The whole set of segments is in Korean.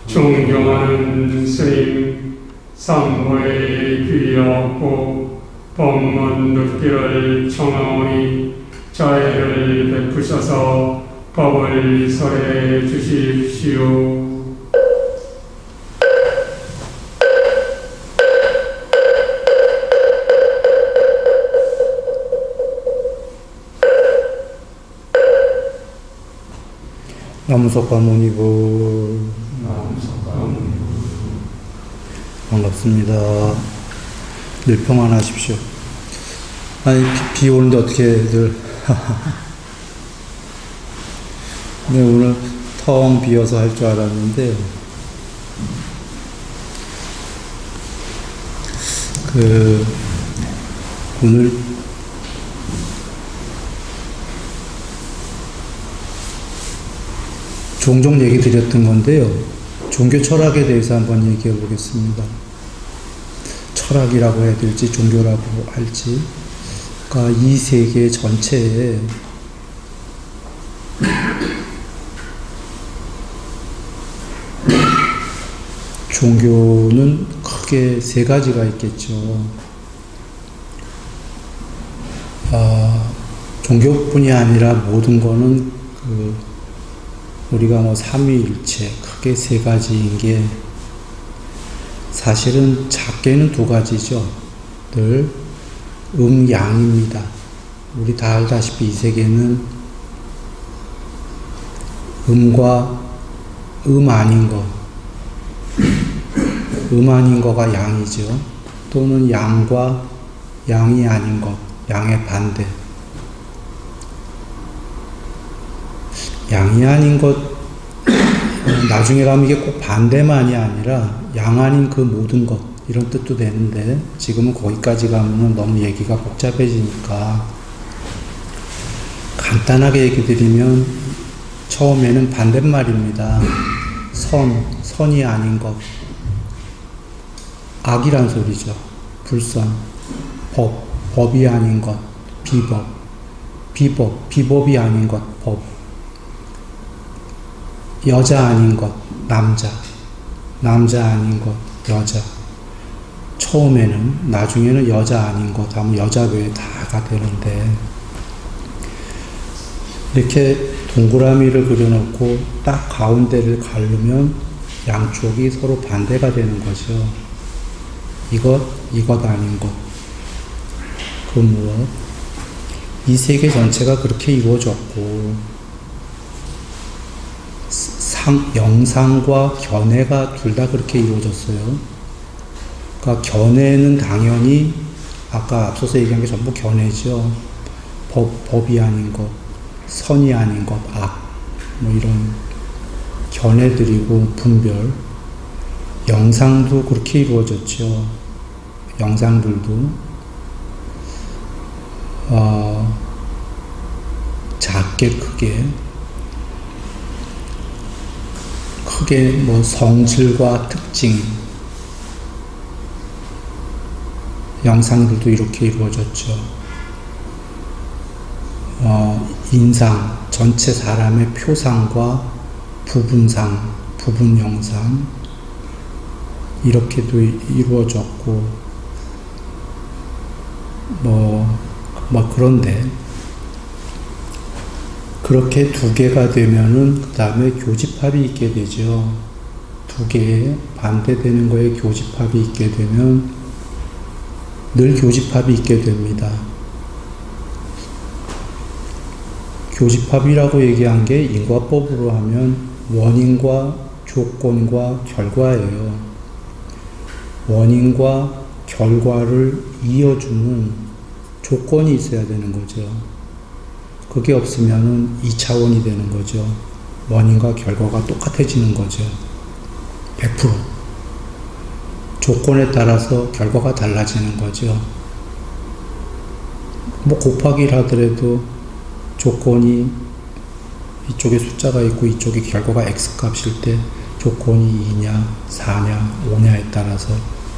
존경하는 스님, 삼보에 귀하옵고 법문 듣기를 청하오니 자애를 베푸셔서 법을 설해 주십시오. 남석가모니불 반갑습니다. 늘 평안하십시오. 아니 비 오는데 어떻게들 네, 오늘 텅 비어서 할 줄 알았는데 오늘 종종 얘기 드렸던 건데요. 종교 철학에 대해서 한번 얘기해 보겠습니다. 철학이라고 해야 될지 종교라고 할지. 그러니까 이 세계 전체에 종교는 크게 세 가지가 있겠죠. 종교뿐이 아니라 모든 거는 우리가 삼위일체 크게 세 가지인 게 사실은 작게는 두 가지죠. 늘 양입니다. 우리 다 알다시피 이 세계는 음과 아닌 거, 아닌 거가 양이죠. 또는 양과 양이 아닌 것, 양의 반대. 양이 아닌 것, 나중에 가면 이게 꼭 반대만이 아니라 양 아닌 그 모든 것, 이런 뜻도 되는데 지금은 거기까지 가면 너무 얘기가 복잡해지니까 간단하게 얘기 드리면 처음에는 반대말입니다. 선이 아닌 것, 악이란 소리죠. 불선, 법이 아닌 것, 비법이 아닌 것, 법. 여자 아닌 것, 남자 아닌 것, 여자. 처음에는, 나중에는 여자 아닌 것 하면 여자 외에 다가 되는데, 이렇게 동그라미를 그려놓고 딱 가운데를 가르면 양쪽이 서로 반대가 되는 거죠. 이것 아닌 것. 그 무엇? 이 세계 전체가 그렇게 이루어졌고, 영상과 견해가 둘 다 그렇게 이루어졌어요. 그러니까 견해는 당연히 아까 앞서서 얘기한 게 전부 견해죠. 법이 아닌 것, 선이 아닌 것, 악, 이런 견해들이고 분별. 영상도 그렇게 이루어졌죠. 영상들도 작게 크게 성질과 특징, 영상들도 이렇게 이루어졌죠. 인상, 전체 사람의 표상과 부분상, 부분 영상, 이렇게도 이루어졌고, 그런데, 그렇게 두 개가 되면은 그 다음에 교집합이 있게 되죠. 두 개에 반대되는 거에 교집합이 있게 되면 늘 교집합이 있게 됩니다. 교집합이라고 얘기한 게 인과법으로 하면 원인과 조건과 결과예요. 원인과 결과를 이어주는 조건이 있어야 되는 거죠. 그게 없으면은 2차원이 되는 거죠. 원인과 결과가 똑같아지는 거죠. 100%. 조건에 따라서 결과가 달라지는 거죠. 곱하기를 하더라도 조건이 이쪽에 숫자가 있고 이쪽에 결과가 X값일 때 조건이 2냐, 4냐, 5냐에 따라서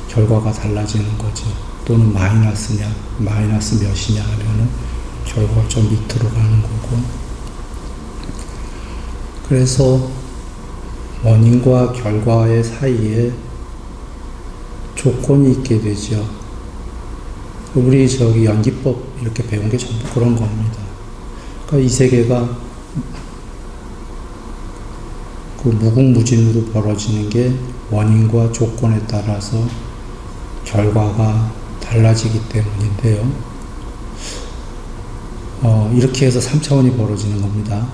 결과가 달라지는 거죠. 또는 마이너스냐, 마이너스 몇이냐 하면은 결과가 좀 밑으로 가는 거고. 그래서 원인과 결과의 사이에 조건이 있게 되죠. 우리 연기법 이렇게 배운 게 전부 그런 겁니다. 그러니까 이 세계가 그 무궁무진으로 벌어지는 게 원인과 조건에 따라서 결과가 달라지기 때문인데요. 이렇게 해서 3차원이 벌어지는 겁니다.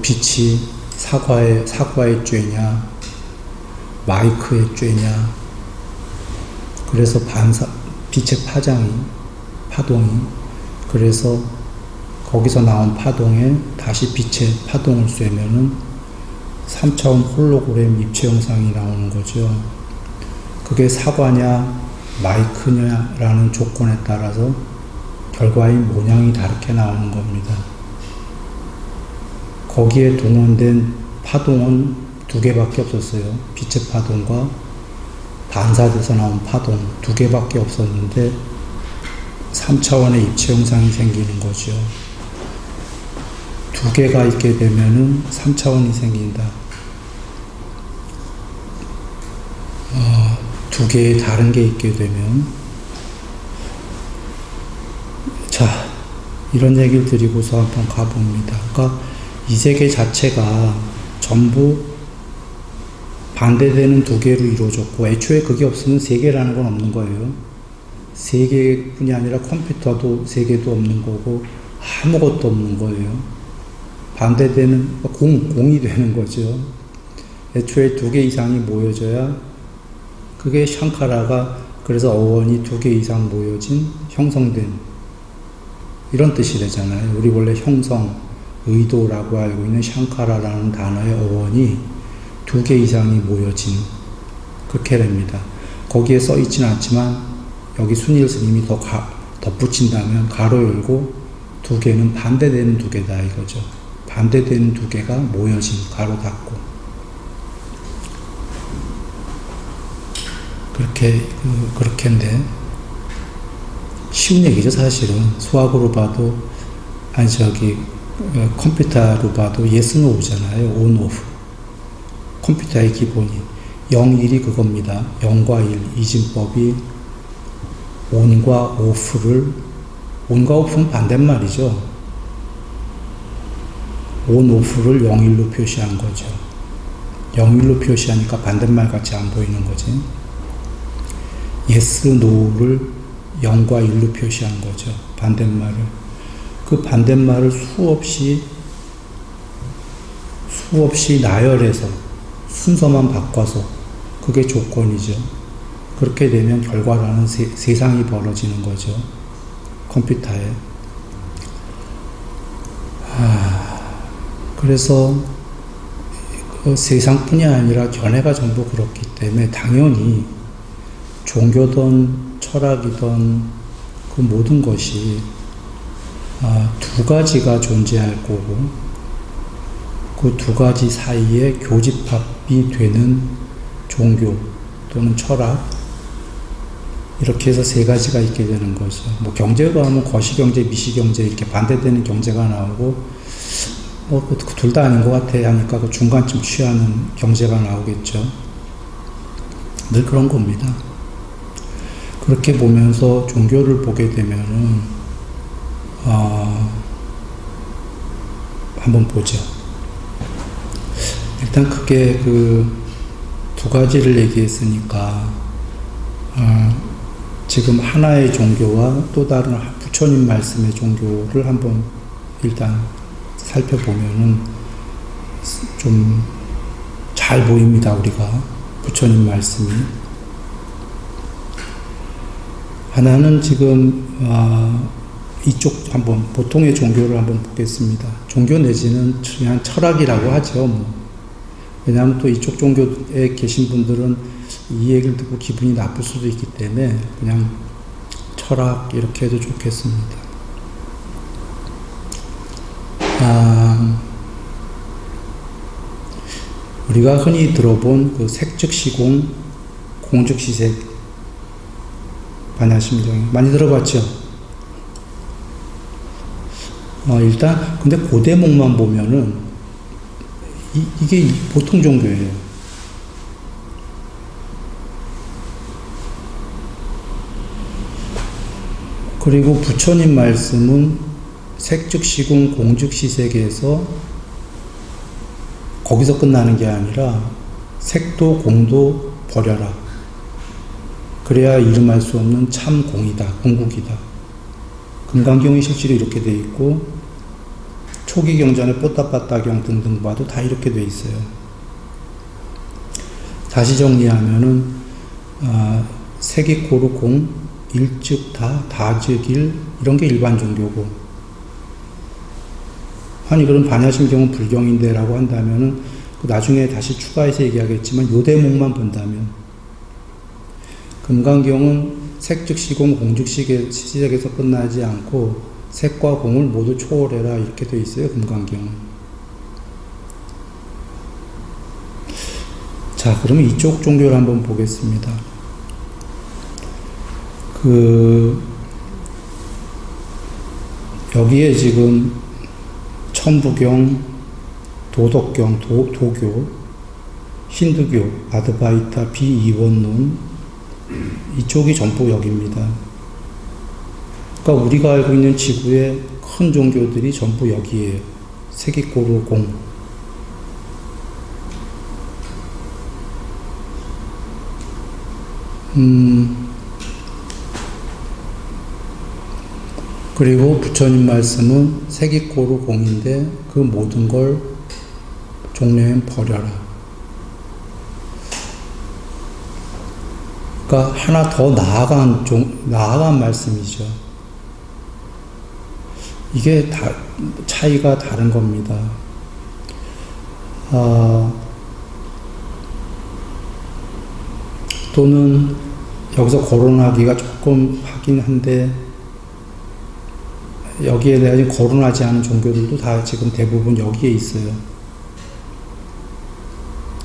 빛이 사과의 쬐냐, 마이크의 쬐냐, 그래서 빛의 파동이, 그래서 거기서 나온 파동에 다시 빛의 파동을 쐬면은 3차원 홀로그램 입체 영상이 나오는 거죠. 그게 사과냐, 마이크냐라는 조건에 따라서 결과의 모양이 다르게 나오는 겁니다. 거기에 동원된 파동은 두 개밖에 없었어요. 빛의 파동과 반사돼서 나온 파동 두 개밖에 없었는데 3차원의 입체 영상이 생기는 거죠. 두 개가 있게 되면은 3차원이 생긴다. 두 개의 다른 게 있게 되면, 자, 이런 얘기를 드리고서 한번 가봅니다. 그러니까 이 세계 자체가 전부 반대되는 두 개로 이루어졌고, 애초에 그게 없으면 세계라는 건 없는 거예요. 세계뿐이 아니라 컴퓨터도 세계도 없는 거고, 아무것도 없는 거예요. 반대되는, 공이 되는 거죠. 애초에 두 개 이상이 모여져야, 그게 샹카라가, 그래서 어원이 두 개 이상 모여진, 형성된, 이런 뜻이 되잖아요. 우리 원래 형성, 의도라고 알고 있는 샹카라라는 단어의 어원이 두 개 이상이 모여진, 그렇게 됩니다. 거기에 써 있지는 않지만, 여기 순일 스님이 더 덧붙인다면, 가로 열고, 두 개는 반대되는 두 개다 이거죠. 반대되는 두 개가 모여진, 가로 닫고. 그렇게인데, 쉬운 얘기죠, 사실은. 수학으로 봐도, 컴퓨터로 봐도 yes, no잖아요. on, off. 컴퓨터의 기본이. 0, 1이 그겁니다. 0과 1, 이진법이 on과 on과 off는 반대말이죠. on, off를 0, 1로 표시한 거죠. 0, 1로 표시하니까 반대말 같이 안 보이는 거지. yes, no를 0과 1로 표시한 거죠. 반대말을. 그 반대말을 수없이 나열해서 순서만 바꿔서 그게 조건이죠. 그렇게 되면 결과라는 세상이 벌어지는 거죠. 컴퓨터에. 그래서 그 세상뿐이 아니라 견해가 전부 그렇기 때문에 당연히 종교든 철학이든 그 모든 것이 두 가지가 존재할 거고 그 두 가지 사이에 교집합이 되는 종교 또는 철학 이렇게 해서 세 가지가 있게 되는 거죠. 경제로 하면 거시경제, 미시경제 이렇게 반대되는 경제가 나오고 둘 다 아닌 것 같아 하니까 그 중간쯤 취하는 경제가 나오겠죠. 늘 그런 겁니다. 그렇게 보면서 종교를 보게 되면은 한번 보죠. 일단 크게 두 가지를 얘기했으니까 지금 하나의 종교와 또 다른 부처님 말씀의 종교를 한번 일단 살펴보면은 좀 잘 보입니다. 우리가 부처님 말씀이 하나는 지금 이쪽 한번 보통의 종교를 한번 보겠습니다. 종교 내지는 그냥 철학이라고 하죠. 왜냐하면 또 이쪽 종교에 계신 분들은 이 얘기를 듣고 기분이 나쁠 수도 있기 때문에 그냥 철학 이렇게 해도 좋겠습니다. 우리가 흔히 들어본 그 색즉시공, 공즉시색 반야심경 많이 들어봤죠? 일단 근데 그 대목만 보면은 이게 보통 종교예요. 그리고 부처님 말씀은 색즉시공 공즉시색에서 거기서 끝나는 게 아니라 색도 공도 버려라. 그래야 이름할 수 없는 참 공이다, 공국이다. 금강경이 실제로 이렇게 돼 있고 초기 경전의 뽀따빠따경 등등 봐도 다 이렇게 돼 있어요. 다시 정리하면은 색이코르 공, 일즉 다, 다즉 일 이런 게 일반 종교고, 아니 그럼 반야심경은 불경인데 라고 한다면은 나중에 다시 추가해서 얘기하겠지만 요 대목만 본다면 금강경은 색즉시공 공즉시색에서 끝나지 않고 색과 공을 모두 초월해라 이렇게 되어 있어요. 금강경은. 자, 그러면 이쪽 종교를 한번 보겠습니다. 여기에 지금 천부경, 도덕경, 도교, 힌두교, 아드바이타, 비이원론 이쪽이 전부 여기입니다. 그러니까 우리가 알고 있는 지구의 큰 종교들이 전부 여기에요. 색이코르 공. 그리고 부처님 말씀은 색이코르 공인데 그 모든 걸 종래엔 버려라. 그러니까 하나 더 나아간 말씀이죠. 이게 다 차이가 다른 겁니다. 또는 여기서 거론하기가 조금 하긴 한데 여기에 대해 거론하지 않은 종교들도 다 지금 대부분 여기에 있어요.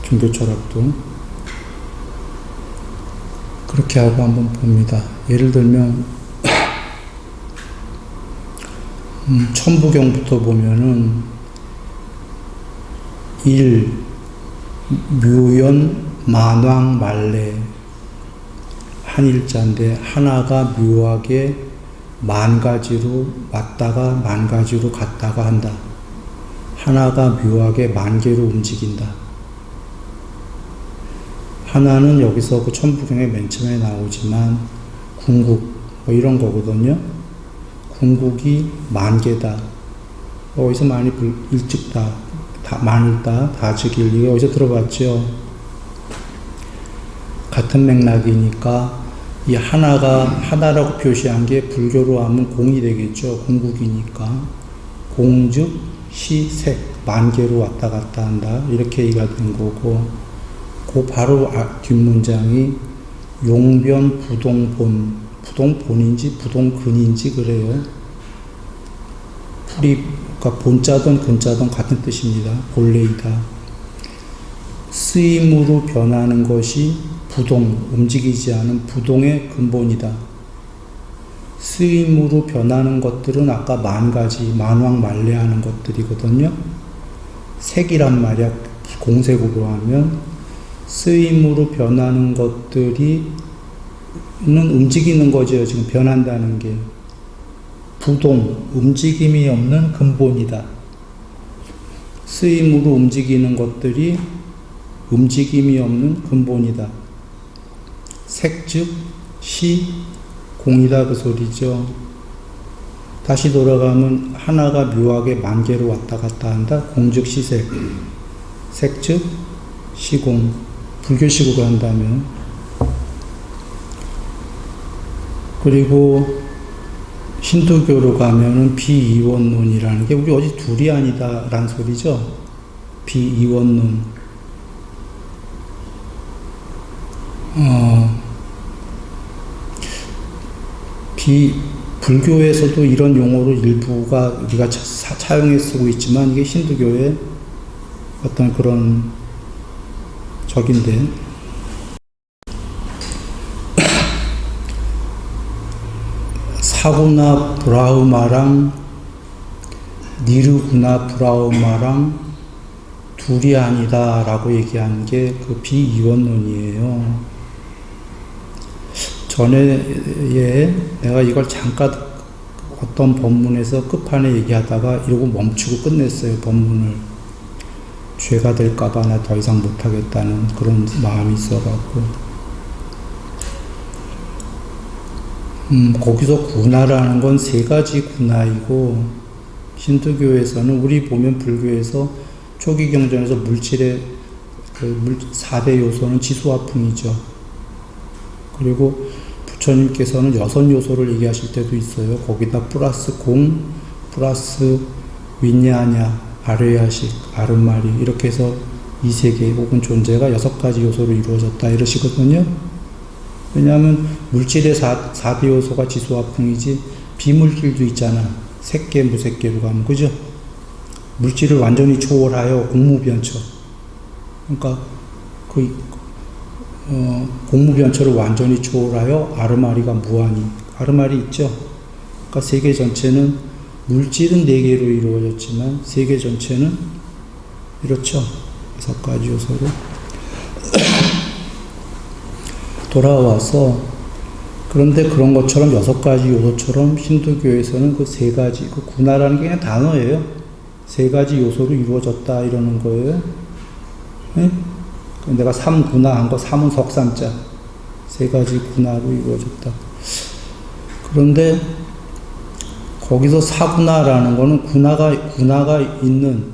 종교 철학도. 그렇게 하고 한번 봅니다. 예를 들면 천부경부터 보면은 일, 묘연, 만왕, 말래 한일자인데 하나가 묘하게 만 가지로 왔다가 만 가지로 갔다가 한다. 하나가 묘하게 만 개로 움직인다. 하나는 여기서 그 천부경의 맨 처음에 나오지만 궁국 뭐 이런 거거든요. 궁국이 만 개다. 어디서 많이 일찍다, 만일다, 다즉일 이거 어디서 들어봤죠? 같은 맥락이니까 이 하나가 하나라고 표시한 게 불교로 하면 공이 되겠죠. 궁국이니까 공즉 시색 만 개로 왔다 갔다 한다 이렇게 얘기가 된 거고, 그 바로 뒷문장이 용변 부동본, 부동본인지 부동근인지 그래요. 그러니까 본자든 근자든 같은 뜻입니다. 본래이다. 쓰임으로 변하는 것이 부동, 움직이지 않은 부동의 근본이다. 쓰임으로 변하는 것들은 아까 만 가지, 만왕 만래하는 것들이거든요. 색이란 말이야. 공색으로 하면 쓰임으로 변하는 것들이 움직이는 거죠. 지금 변한다는 게. 부동, 움직임이 없는 근본이다. 쓰임으로 움직이는 것들이 움직임이 없는 근본이다. 색즉 시 공이다 그 소리죠. 다시 돌아가면 하나가 묘하게 만 개로 왔다 갔다 한다. 공즉 시색, 색즉 시공. 불교식으로 한다면. 그리고 힌두교로 가면은 비이원론이라는 게 우리 어디 둘이 아니다 라는 소리죠. 비이원론. 불교에서도 이런 용어를 일부가 우리가 차용해 쓰고 있지만 이게 힌두교의 어떤 그런 적인데, 사구나 브라흐마랑 니르구나 브라우마랑 둘이 아니다 라고 얘기한 게 그 비이원론이에요. 전에 내가 이걸 잠깐 어떤 본문에서 끝판에 얘기하다가 이러고 멈추고 끝냈어요. 본문을. 죄가 될까봐 나 더 이상 못하겠다는 그런 마음이 있어갖고. 거기서 군화라는 건 세 가지 군화이고, 힌두교에서는, 우리 보면 불교에서 초기 경전에서 물질의 4대 요소는 지수화풍이죠. 그리고 부처님께서는 6요소를 얘기하실 때도 있어요. 거기다 플러스 공, 플러스 윈냐냐, 아르야식, 아르마리, 이렇게 해서 이 세계 혹은 존재가 6가지 요소로 이루어졌다 이러시거든요. 왜냐하면 물질의 4대 요소가 지수화풍이지 비물질도 있잖아. 색계, 무색계로 가면, 그죠? 물질을 완전히 초월하여 공무변처. 그러니까 공무변처를 완전히 초월하여 아르마리가 무한히. 아르마리 있죠? 그러니까 세계 전체는 물질은 4개로 이루어졌지만 세계 전체는 이렇죠. 6가지 요소로. 돌아와서 그런데 그런 것처럼 6가지 요소처럼 힌두교에서는 그 3가지, 그 군화라는 게 그냥 단어예요. 3가지 요소로 이루어졌다 이러는 거예요. 네? 내가 3군화 한 거 3은 석삼자. 3가지 군화로 이루어졌다. 그런데 거기서 사군화라는 거는 군화가 있는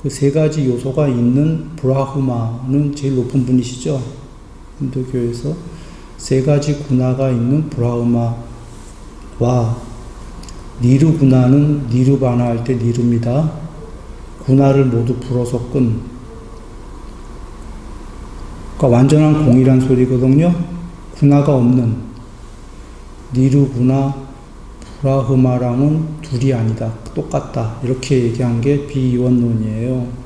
그 3가지 요소가 있는 브라흐마는 제일 높은 분이시죠. 힌두교에서 3가지 군화가 있는 브라흐마와 니르군화는 니르바나 할 때 니르입니다. 군화를 모두 불어서 끈. 그러니까 완전한 공이란 소리거든요. 군화가 없는 니르군화 브라흐마랑은 둘이 아니다. 똑같다. 이렇게 얘기한 게 비이원론이에요.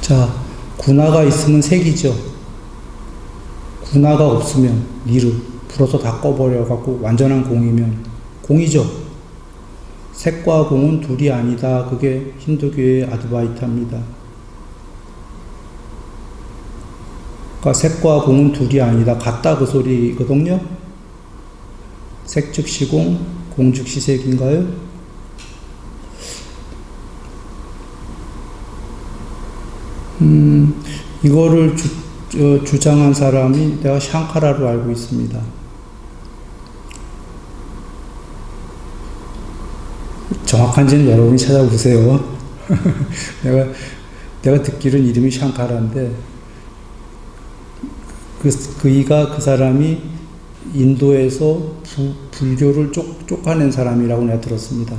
자, 군화가 있으면 색이죠. 군화가 없으면 니르. 불어서 다 꺼버려갖고 완전한 공이면 공이죠. 색과 공은 둘이 아니다. 그게 힌두교의 아드바이타입니다. 그러니까 색과 공은 둘이 아니다. 같다 그 소리거든요. 색 즉시 공, 공 즉시 색인가요? 이거를 주장한 사람이 내가 샹카라로 알고 있습니다. 정확한지는 여러분이 찾아보세요. 내가 듣기로는 이름이 샹카라인데, 그 사람이 인도에서 불교를 쫓아낸 사람이라고 내가 들었습니다.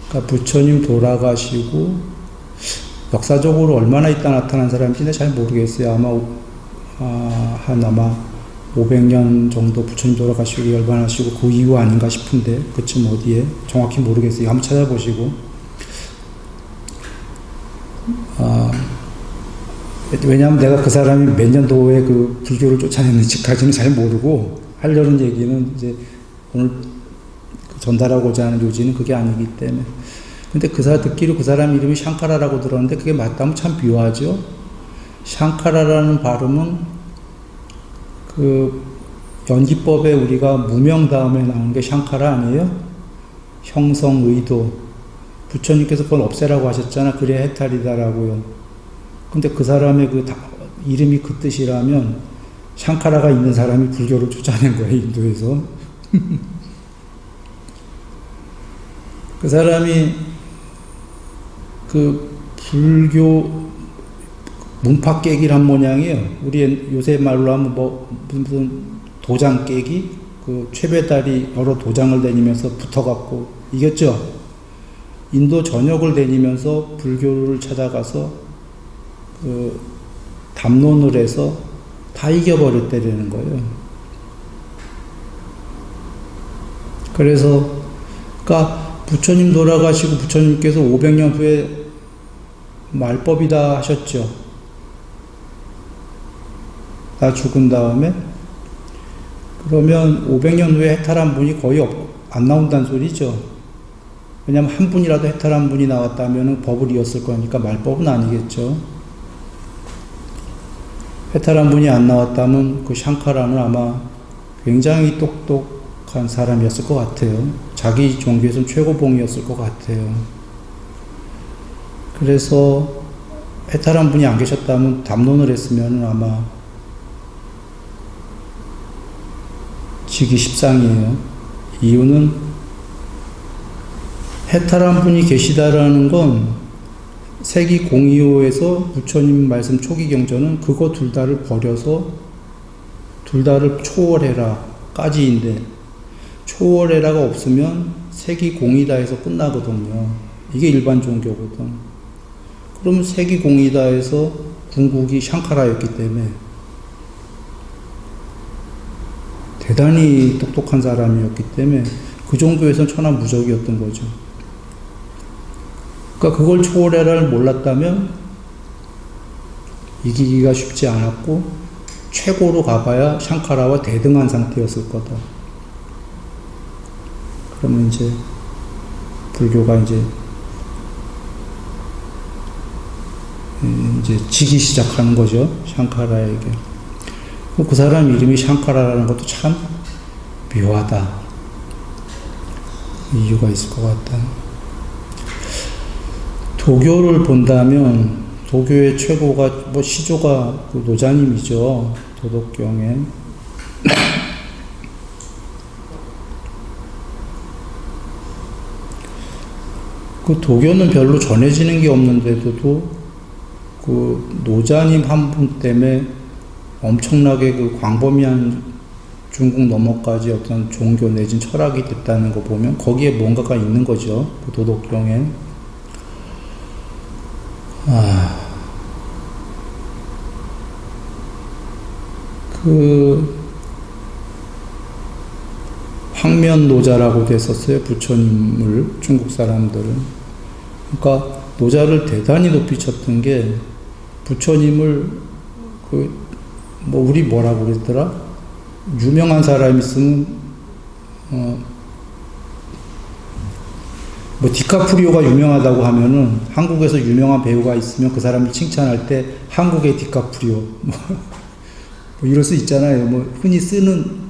그러니까 부처님 돌아가시고, 역사적으로 얼마나 있다 나타난 사람인지 내가 잘 모르겠어요. 아마 500년 정도 부처님 돌아가시고 열반하시고 그 이후 아닌가 싶은데, 그쯤 어디에 정확히 모르겠어요. 한번 찾아보시고. 왜냐하면 내가 그 사람이 몇 년도에 그 불교를 쫓아냈는지까지는 잘 모르고, 하려는 얘기는 이제 오늘 전달하고자 하는 요지는 그게 아니기 때문에. 근데 듣기로 그 사람 이름이 샹카라라고 들었는데, 그게 맞다면 참 묘하죠. 샹카라라는 발음은 그 연기법에 우리가 무명 다음에 나온 게 샹카라 아니에요? 형성, 의도. 부처님께서 그건 없애라고 하셨잖아. 그래야 해탈이다라고요. 근데 그 사람의 이름이 그 뜻이라면 샹카라가 있는 사람이 불교를 쫓아낸 거예요, 인도에서. 그 사람이 그 불교 문파 깨기를 한 모양이에요. 우리 요새 말로 하면 무슨 도장 깨기? 그 최배달이 여러 도장을 다니면서 붙어갖고 이겼죠? 인도 전역을 다니면서 불교를 찾아가서 담론을 해서 다 이겨버렸다는 거예요. 그러니까 부처님 돌아가시고 부처님께서 500년 후에 말법이다 하셨죠. 나 죽은 다음에 그러면 500년 후에 해탈한 분이 거의 안 나온다는 소리죠. 왜냐하면 한 분이라도 해탈한 분이 나왔다면 법을 이었을 거니까 말법은 아니겠죠. 해탈한 분이 안 나왔다면 그 샹카라는 아마 굉장히 똑똑한 사람이었을 것 같아요. 자기 종교에서는 최고봉이었을 것 같아요. 그래서 해탈한 분이 안 계셨다면 담론을 했으면 아마 지기 십상이에요. 이유는 해탈한 분이 계시다라는 건 세기 025에서 부처님 말씀 초기 경전은 그거 둘 다를 버려서 둘 다를 초월해라 까지인데, 초월해라가 없으면 세기 0이다에서 끝나거든요. 이게 일반 종교거든. 그러면 세기 0이다에서 궁극이 샹카라였기 때문에 대단히 똑똑한 사람이었기 때문에 그 종교에서는 천하무적이었던 거죠. 그러니까 그걸 초월해라를 몰랐다면 이기기가 쉽지 않았고 최고로 가봐야 샹카라와 대등한 상태였을 거다. 그러면 이제 불교가 이제 지기 시작하는 거죠. 샹카라에게. 그 사람 이름이 샹카라라는 것도 참 묘하다. 이유가 있을 것 같다. 도교를 본다면 도교의 최고가 시조가 그 노자님이죠. 도덕경에. 그 도교는 별로 전해지는 게 없는데도 그 노자님 한 분 때문에 엄청나게 그 광범위한 중국 넘어까지 어떤 종교 내진 철학이 됐다는 거 보면 거기에 뭔가가 있는 거죠. 그 도덕경에. 그 황면노자라고 됐었어요. 부처님을 중국 사람들은. 그러니까 노자를 대단히 높이 쳤던 게 부처님을 우리 뭐라고 그랬더라? 유명한 사람 있으면 디카프리오가 유명하다고 하면은 한국에서 유명한 배우가 있으면 그 사람을 칭찬할 때 한국의 디카프리오 이럴 수 있잖아요. 흔히 쓰는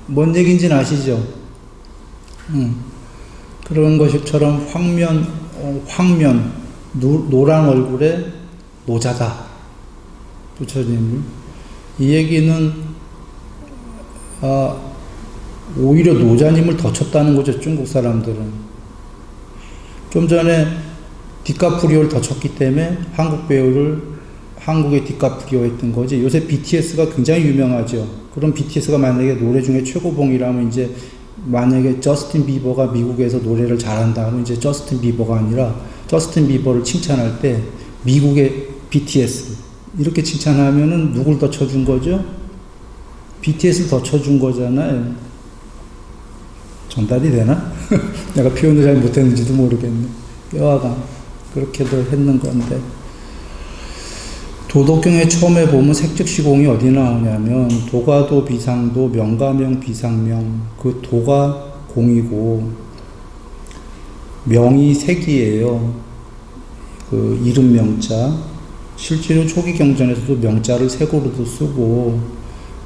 뭔 얘기인지는 아시죠? 그런 것처럼 황면 노란 얼굴에 노자다. 부처님을. 이 얘기는 오히려 노자님을 더 쳤다는 거죠. 중국 사람들은. 좀 전에 디카프리오를 더 쳤기 때문에 한국 배우를 한국의 디카프리오 했던 거지. 요새 BTS가 굉장히 유명하죠. 그럼 BTS가 만약에 노래 중에 최고봉이라면 이제 만약에 저스틴 비버가 미국에서 노래를 잘한다 하면 이제 저스틴 비버가 아니라 저스틴 비버를 칭찬할 때 미국의 BTS 이렇게 칭찬하면은 누굴 더 쳐준 거죠? BTS를 더 쳐준 거잖아요. 전달이 되나? 내가 표현을 잘 못했는지도 모르겠네. 뼈아가 그렇게도 했는 건데. 도덕경에 처음에 보면 색즉시공이 어디 나오냐면 도가도 비상도 명가명 비상명, 그 도가 공이고 명이 색이에요. 그 이름 명자. 실제로 초기 경전에서도 명자를 색으로도 쓰고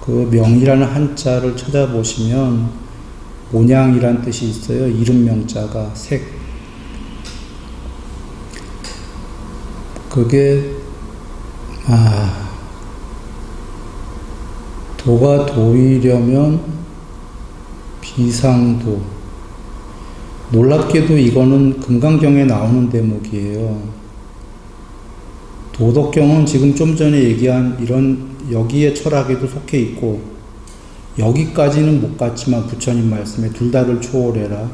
그 명이라는 한자를 찾아보시면 온양이란 뜻이 있어요. 이름 명자가 색. 그게 도가 도이려면 비상도. 놀랍게도 이거는 금강경에 나오는 대목이에요. 도덕경은 지금 좀 전에 얘기한 이런 여기에 철학에도 속해 있고 여기까지는 못 갔지만 부처님 말씀에 둘 다를 초월해라.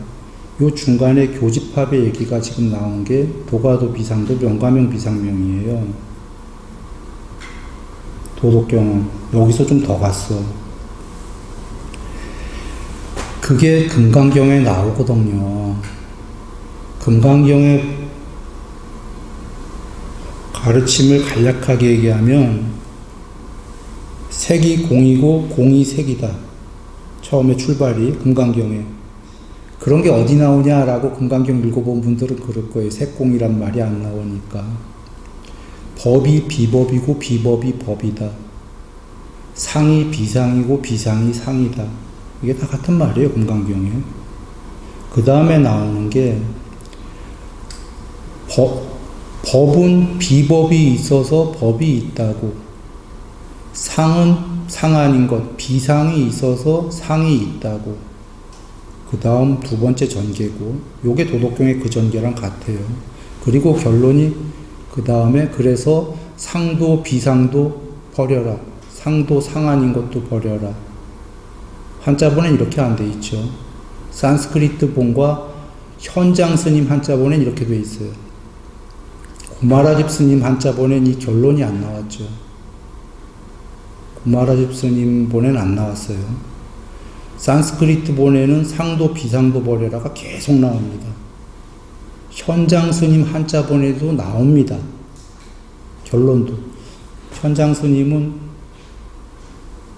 요 중간에 교집합의 얘기가 지금 나온 게 도가도 비상도 명가명 비상명이에요. 도덕경은 여기서 좀 더 갔어. 그게 금강경에 나오거든요. 금강경의 가르침을 간략하게 얘기하면 색이 공이고 공이 색이다. 처음에 출발이 금강경에. 그런 게 어디 나오냐라고 금강경 읽어본 분들은 그럴 거예요. 색공이란 말이 안 나오니까. 법이 비법이고 비법이 법이다. 상이 비상이고 비상이 상이다. 이게 다 같은 말이에요, 금강경에. 그 다음에 나오는 게 법은 비법이 있어서 법이 있다고. 상은 상 아닌 것, 비상이 있어서 상이 있다고. 그 다음 두 번째 전개고, 요게 도덕경의 그 전개랑 같아요. 그리고 결론이 그 다음에 그래서 상도 비상도 버려라. 상도 상 아닌 것도 버려라. 한자본엔 이렇게 안 돼 있죠. 산스크리트 본과 현장 스님 한자본엔 이렇게 돼 있어요. 고마라집 스님 한자본엔 이 결론이 안 나왔죠. 고마라집 스님 본엔 안 나왔어요. 산스크리트 본에는 상도 비상도 버려라가 계속 나옵니다. 현장 스님 한자본에도 나옵니다. 결론도. 현장 스님은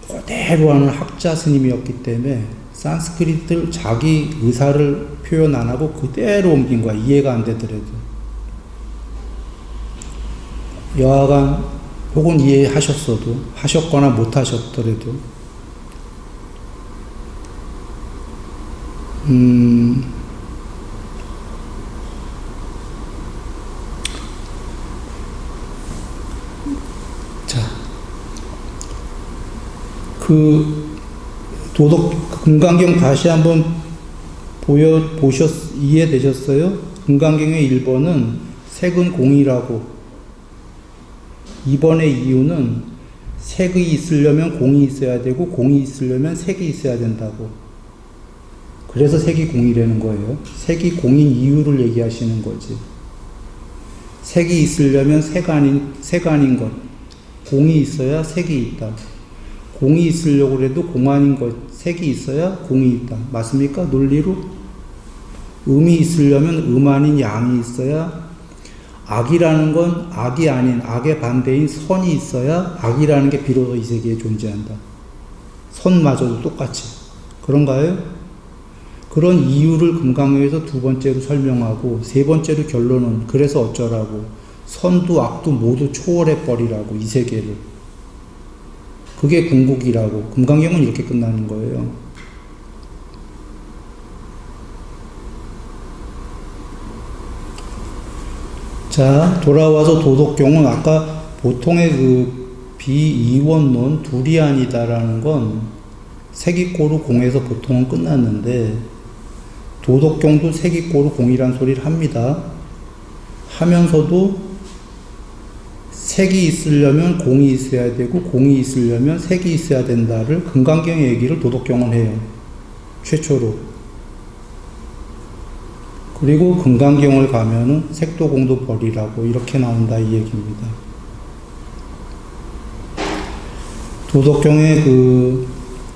그대로 하는 학자 스님이었기 때문에 산스크리트를 자기 의사를 표현 안 하고 그대로 옮긴 거야. 이해가 안 되더라도. 여하간 혹은 이해하셨어도 하셨거나 못하셨더라도 자, 금강경 다시 한번 이해되셨어요? 금강경의 1번은 색은 공이라고. 2번의 이유는 색이 있으려면 공이 있어야 되고, 공이 있으려면 색이 있어야 된다고. 그래서 색이 공이라는 거예요. 색이 공인 이유를 얘기하시는 거지. 색이 있으려면 색 아닌 것. 공이 있어야 색이 있다. 공이 있으려고 해도 공 아닌 것, 색이 있어야 공이 있다. 맞습니까? 논리로? 음이 있으려면 음 아닌 양이 있어야, 악이라는 건 악이 아닌 악의 반대인 선이 있어야 악이라는 게 비로소 이 세계에 존재한다. 선마저도 똑같이. 그런가요? 그런 이유를 금강경에서 두 번째로 설명하고, 세 번째로 결론은 그래서 어쩌라고. 선도 악도 모두 초월해버리라고, 이 세계를. 그게 궁극이라고. 금강경은 이렇게 끝나는 거예요. 자, 돌아와서 도덕경은 아까 보통의 그 비이원론, 둘이 아니다라는 건 색이꼬르 공에서 보통은 끝났는데, 도덕경도 색이꼬르 공이란 소리를 합니다. 하면서도 색이 있으려면 공이 있어야 되고, 공이 있으려면 색이 있어야 된다를 금강경의 얘기를 도덕경은 해요. 최초로. 그리고 금강경을 가면은 색도 공도 버리라고 이렇게 나온다 이 얘기입니다. 도덕경의 그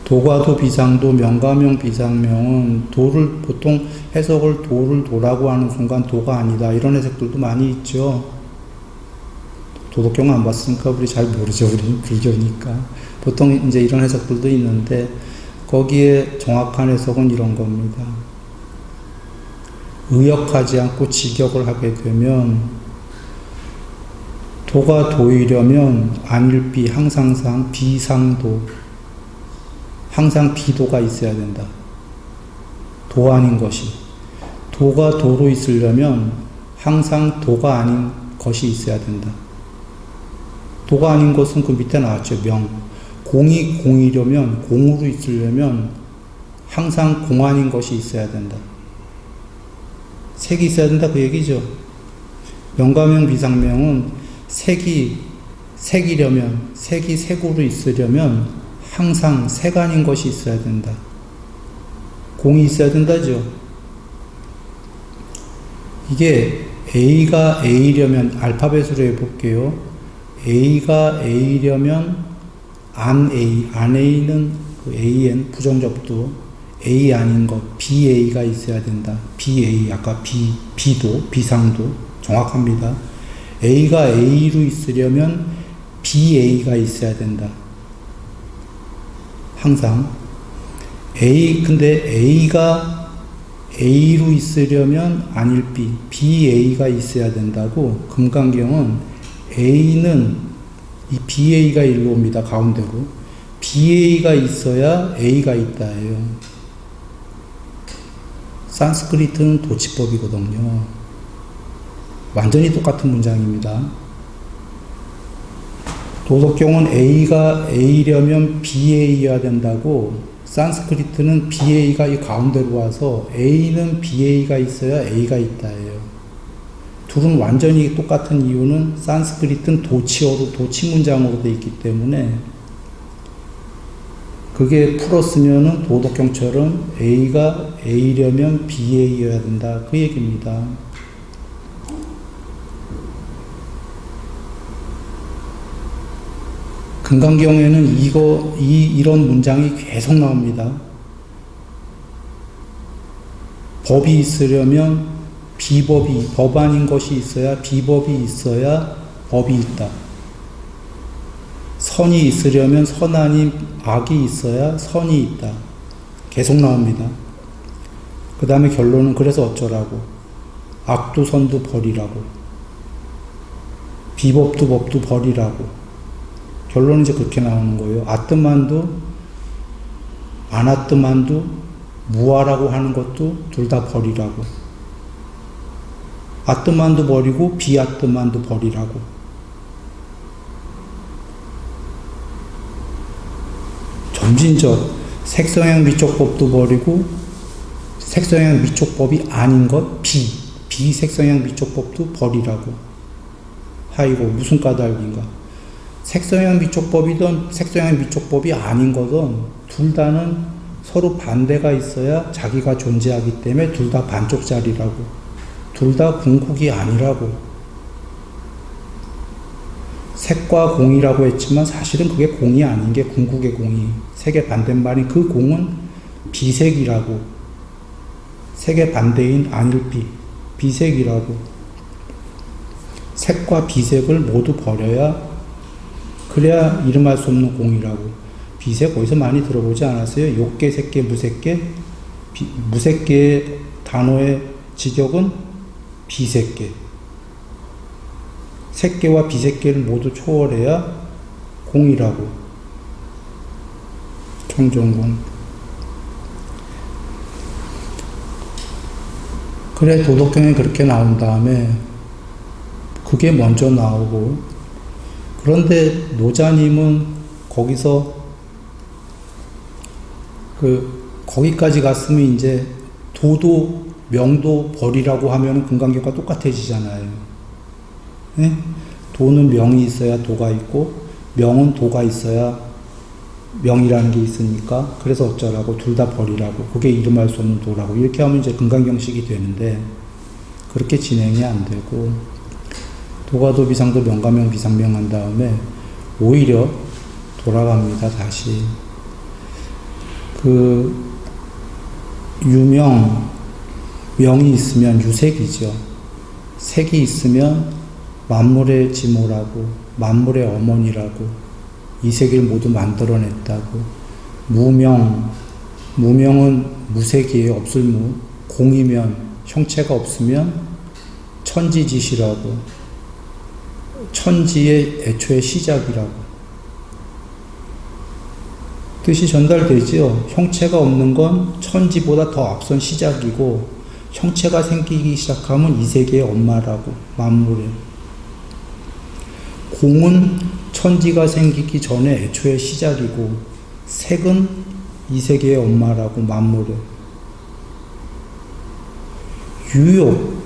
도과도 비상도 명가명 비상명은 도를 보통 해석을 도를 도라고 하는 순간 도가 아니다 이런 해석들도 많이 있죠. 도덕경 안 봤으니까 우리 잘 모르죠. 우리는 불교니까. 보통 이제 이런 해석들도 있는데 거기에 정확한 해석은 이런 겁니다. 의역하지 않고 직역을 하게 되면 도가 도이려면 안일비 항상상 비상도 항상 비도가 있어야 된다. 도 아닌 것이. 도가 도로 있으려면 항상 도가 아닌 것이 있어야 된다. 도가 아닌 것은 그 밑에 나왔죠. 명. 공이 공이려면 공으로 있으려면 항상 공 아닌 것이 있어야 된다. 색이 있어야 된다 그 얘기죠. 명가명 비상명은 색이 색이려면 색이 색으로 있으려면 항상 색 아닌 것이 있어야 된다. 공이 있어야 된다죠. 이게 A가 A려면 알파벳으로 해볼게요. A가 A려면 안 A는 그 AN 부정접두 A 아닌 것 BA가 있어야 된다. BA 아까 B도 비상도 정확합니다. A가 A로 있으려면 BA가 있어야 된다. 항상 근데 A가 A로 있으려면 아닐 B, BA가 있어야 된다고. 금강경은 A는 이 BA가 일로 옵니다. 가운데로. BA가 있어야 A가 있다예요. 산스크리트는 도치법이거든요. 완전히 똑같은 문장입니다. 도덕경은 A가 A려면 BA여야 된다고. 산스크리트는 BA가 이 가운데로 와서 A는 BA가 있어야 A가 있다예요. 둘은 완전히 똑같은 이유는 산스크리트는 도치어로, 도치 문장으로 되어 있기 때문에 그게 풀었으면은 도덕경처럼 A가 A려면 BA여야 된다. 그 얘기입니다. 금강경에는 이런 문장이 계속 나옵니다. 법이 있으려면 법 아닌 것이 있어야, 비법이 있어야 법이 있다. 선이 있으려면 선 아닌 악이 있어야 선이 있다. 계속 나옵니다. 그 다음에 결론은 그래서 어쩌라고. 악도 선도 버리라고. 비법도 법도 버리라고. 결론은 이제 그렇게 나오는 거예요. 아뜨만도 아나뜨만도 무아라고 하는 것도 둘 다 버리라고. 아뜨만도 버리고 비아뜨만도 버리라고. 점진적 색성향 미촉법도 버리고 색성향 미촉법이 아닌 것 비색성향 미촉법도 버리라고. 아이고 무슨 까닭인가. 색성향 미촉법이든 색성향 미촉법이 아닌 거든 둘 다는 서로 반대가 있어야 자기가 존재하기 때문에 둘 다 반쪽짜리라고. 둘 다 궁극이 아니라고. 색과 공이라고 했지만 사실은 그게 공이 아닌 게 궁극의 공이. 색의 반대말인 그 공은 비색이라고. 색의 반대인 아닐비, 비색이라고. 색과 비색을 모두 버려야 그래야 이름할 수 없는 공이라고. 비색 어디서 많이 들어보지 않았어요? 욕계, 색계, 무색계? 무색계의 단어의 직역은 비색계. 색계와 비색계를 모두 초월해야 공이라고. 청정공. 그래 도덕경에 그렇게 나온 다음에 그게 먼저 나오고, 그런데 노자님은 거기서 거기까지 갔으면 이제 도도 명도 버리라고 하면 금강경과 똑같아지잖아요. 네? 도는 명이 있어야 도가 있고 명은 도가 있어야 명이라는 게 있으니까 그래서 어쩌라고 둘 다 버리라고. 그게 이름할 수 없는 도라고. 이렇게 하면 이제 금강경식이 되는데 그렇게 진행이 안 되고 도가도 비상도 명가명 비상명 한 다음에 오히려 돌아갑니다. 다시 명이 있으면 유색이죠. 색이 있으면 만물의 지모라고, 만물의 어머니라고, 이 세계를 모두 만들어냈다고. 무명은 무색이에요. 없을 무. 공이면 형체가 없으면 천지짓이라고. 천지의 애초의 시작이라고. 뜻이 전달되지요. 형체가 없는 건 천지보다 더 앞선 시작이고 형체가 생기기 시작하면 이 세계의 엄마라고. 만물의. 공은 천지가 생기기 전에 애초의 시작이고 색은 이 세계의 엄마라고. 만물의. 유욕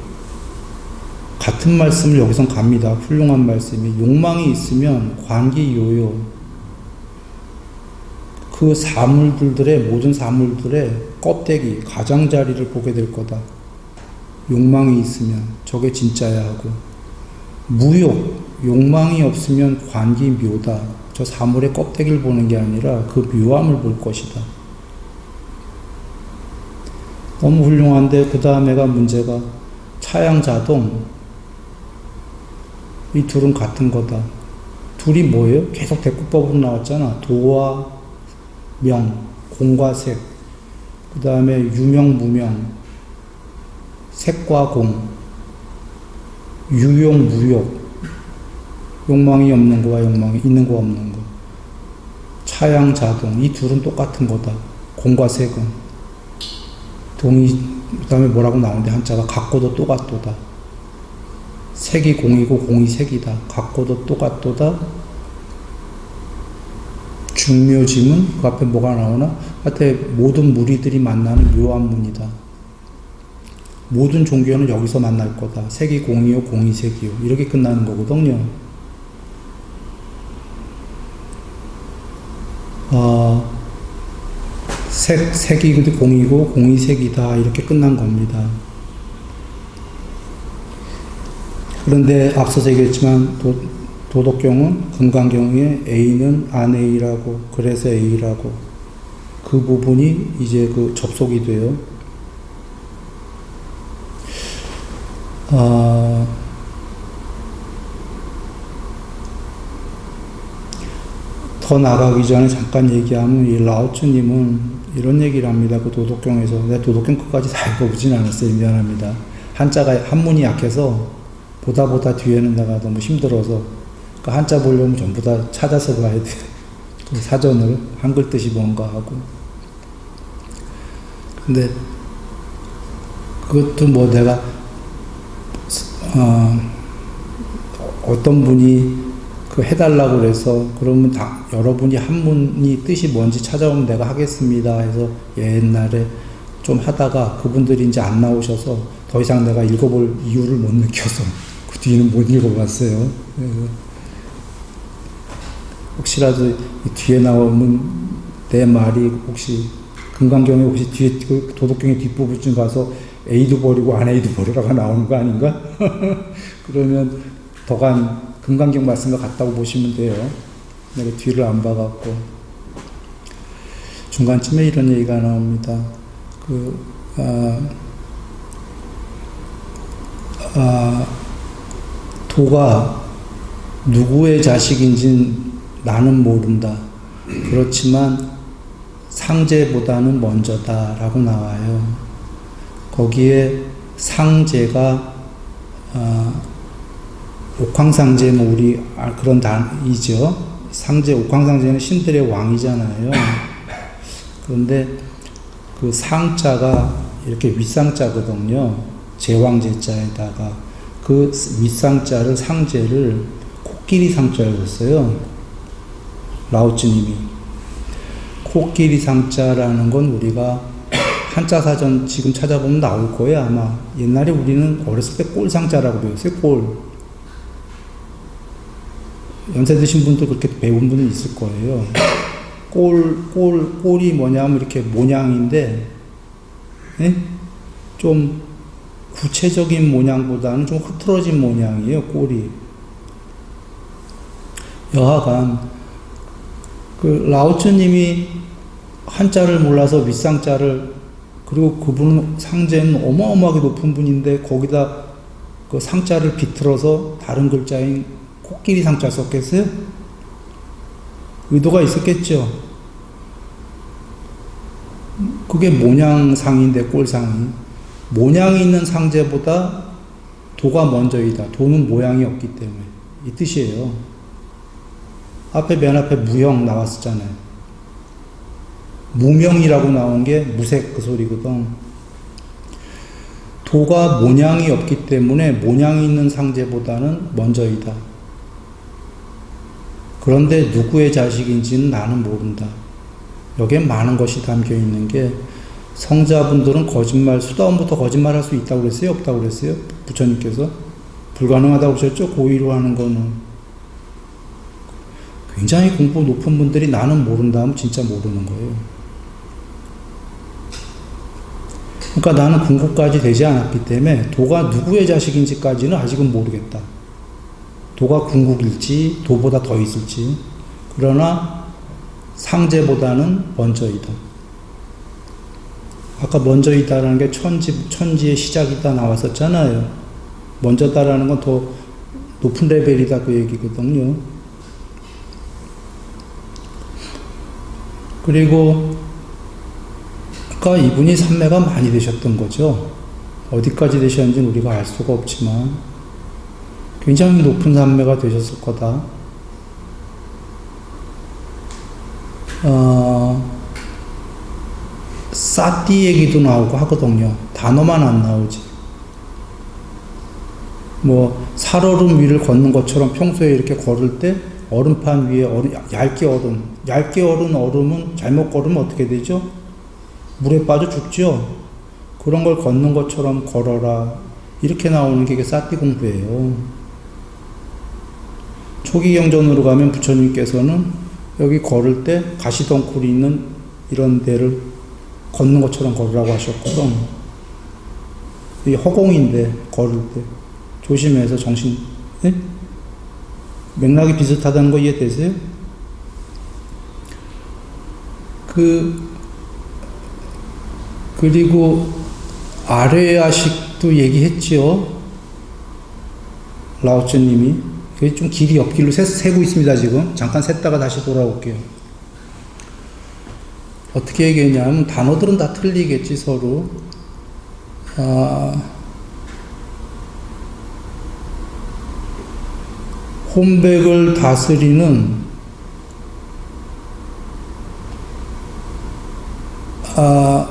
같은 말씀을 여기선 갑니다. 훌륭한 말씀이. 욕망이 있으면 관기요요. 그 모든 사물들의 껍데기, 가장자리를 보게 될 거다. 욕망이 있으면 저게 진짜야 하고. 무욕, 욕망이 없으면 관기묘다. 저 사물의 껍데기를 보는 게 아니라 그 묘함을 볼 것이다. 너무 훌륭한데 그 다음에가 문제가 차양자동. 이 둘은 같은 거다. 둘이 뭐예요? 계속 대꾸법으로 나왔잖아. 도와 명, 공과 색. 그 다음에 유명, 무명, 색과 공, 유용, 무욕, 욕망이 없는 거와 욕망이 있는 거 없는 거, 차양, 자동, 이 둘은 똑같은 거다. 공과 색은. 동이, 그 다음에 뭐라고 나오는데 한자가 같고도 똑같도다. 색이 공이고 공이 색이다. 같고도 똑같도다. 중묘지문, 그 앞에 뭐가 나오나? 하여튼 모든 무리들이 만나는 묘한 문이다. 모든 종교는 여기서 만날 거다. 색이 공이요, 공이 색이요. 이렇게 끝나는 거거든요. 색이 공이고, 공이 색이다. 이렇게 끝난 겁니다. 그런데 앞서서 얘기했지만, 도덕경은, 금강경에 A는 안 A라고, 그래서 A라고. 그 부분이 이제 그 접속이 돼요. 더 나가기 전에 잠깐 얘기하면, 이 라오츠님은 이런 얘기를 합니다. 그 도덕경에서. 내가 도덕경 끝까지 다 읽어보진 않았어요. 미안합니다. 한자가, 한문이 약해서, 보다 뒤에는 내가 너무 힘들어서, 그 한자 보려면 전부 다 찾아서 봐야 돼. 그 사전을, 한글 뜻이 뭔가 하고. 근데, 그것도 뭐 내가, 어떤 분이 그 해달라고 그래서, 그러면 여러분이 한문이 뜻이 뭔지 찾아오면 내가 하겠습니다 해서 옛날에 좀 하다가 그분들이 이제 안 나오셔서 더 이상 내가 읽어볼 이유를 못 느껴서 그 뒤는 못 읽어봤어요. 혹시라도 뒤에 나오면 내 말이 혹시 금강경에 혹시 뒤에 도덕경의 뒷부분쯤 가서 A도 버리고 안 A도 버리라가 나오는 거 아닌가? 그러면 더간 금강경 말씀과 같다고 보시면 돼요. 내가 뒤를 안 봐갖고. 중간쯤에 이런 얘기가 나옵니다. 도가 누구의 자식인지는 나는 모른다. 그렇지만 상제보다는 먼저다라고 나와요. 거기에 상제가 옥황상제 뭐 우리 그런 단이죠. 상제 옥황상제는 신들의 왕이잖아요. 그런데 그 상자가 이렇게 윗상자거든요. 제왕제자에다가 그 윗상자를 상제를 코끼리 상자를 썼어요. 라오츠님이. 코끼리 상자라는 건 우리가 한자 사전 지금 찾아보면 나올 거예요, 아마. 옛날에 우리는 어렸을 때 꼴상자라고 배웠어요, 꼴. 연세 드신 분도 그렇게 배운 분은 있을 거예요. 꼴이 뭐냐면 이렇게 모양인데, 네? 좀 구체적인 모양보다는 좀 흐트러진 모양이에요, 꼴이. 여하간, 그 라오츠님이 한자를 몰라서 윗상자를, 그리고 그분은 상제는 어마어마하게 높은 분인데 거기다 그 상자를 비틀어서 다른 글자인 코끼리 상자 썼겠어요? 의도가 있었겠죠. 그게 모양상인데 꼴상이. 모양이 있는 상제보다 도가 먼저이다. 도는 모양이 없기 때문에. 이 뜻이에요. 맨 앞에 무형 나왔었잖아요. 무명이라고 나온 게 무색 그 소리거든. 도가 모양이 없기 때문에 모양이 있는 상제보다는 먼저이다. 그런데 누구의 자식인지는 나는 모른다. 여기에 많은 것이 담겨 있는 게 성자분들은 거짓말, 수다원부터 거짓말할 수 있다고 그랬어요? 없다고 그랬어요? 부처님께서? 불가능하다고 하셨죠? 고의로 하는 거는. 굉장히 공부 높은 분들이 나는 모른다 하면 진짜 모르는 거예요. 그러니까 나는 궁극까지 되지 않았기 때문에 도가 누구의 자식인지까지는 아직은 모르겠다. 도가 궁극일지 도보다 더 있을지. 그러나 상제보다는 먼저이다. 아까 먼저이다라는 게 천지의 시작이다 나왔었잖아요. 먼저다라는 건 더 높은 레벨이다 그 얘기거든요. 그리고 그러니까 이분이 삼매가 많이 되셨던 거죠. 어디까지 되셨는지는 우리가 알 수가 없지만 굉장히 높은 삼매가 되셨을 거다. 사띠 얘기도 나오고 하거든요. 단어만 안 나오지. 뭐 살얼음 위를 걷는 것처럼 평소에 이렇게 걸을 때 얼음판 위에 얇게 얼은 얼음은 잘못 걸으면 어떻게 되죠? 물에 빠져 죽죠. 그런 걸 걷는 것처럼 걸어라. 이렇게 나오는 게 사띠 공부예요. 초기 경전으로 가면 부처님께서는 여기 걸을 때 가시덩굴이 있는 이런 데를 걷는 것처럼 걸으라고 하셨거든. 이 허공인데 걸을 때 조심해서 정신, 네? 맥락이 비슷하다는 거 이해되세요? 그리고 아뢰야식도 얘기했지요. 라오츠님이. 그게 좀 길이 옆길로 세고 있습니다, 지금. 잠깐 셌다가 다시 돌아올게요. 어떻게 얘기했냐면, 단어들은 다 틀리겠지, 서로. 혼백을 다스리는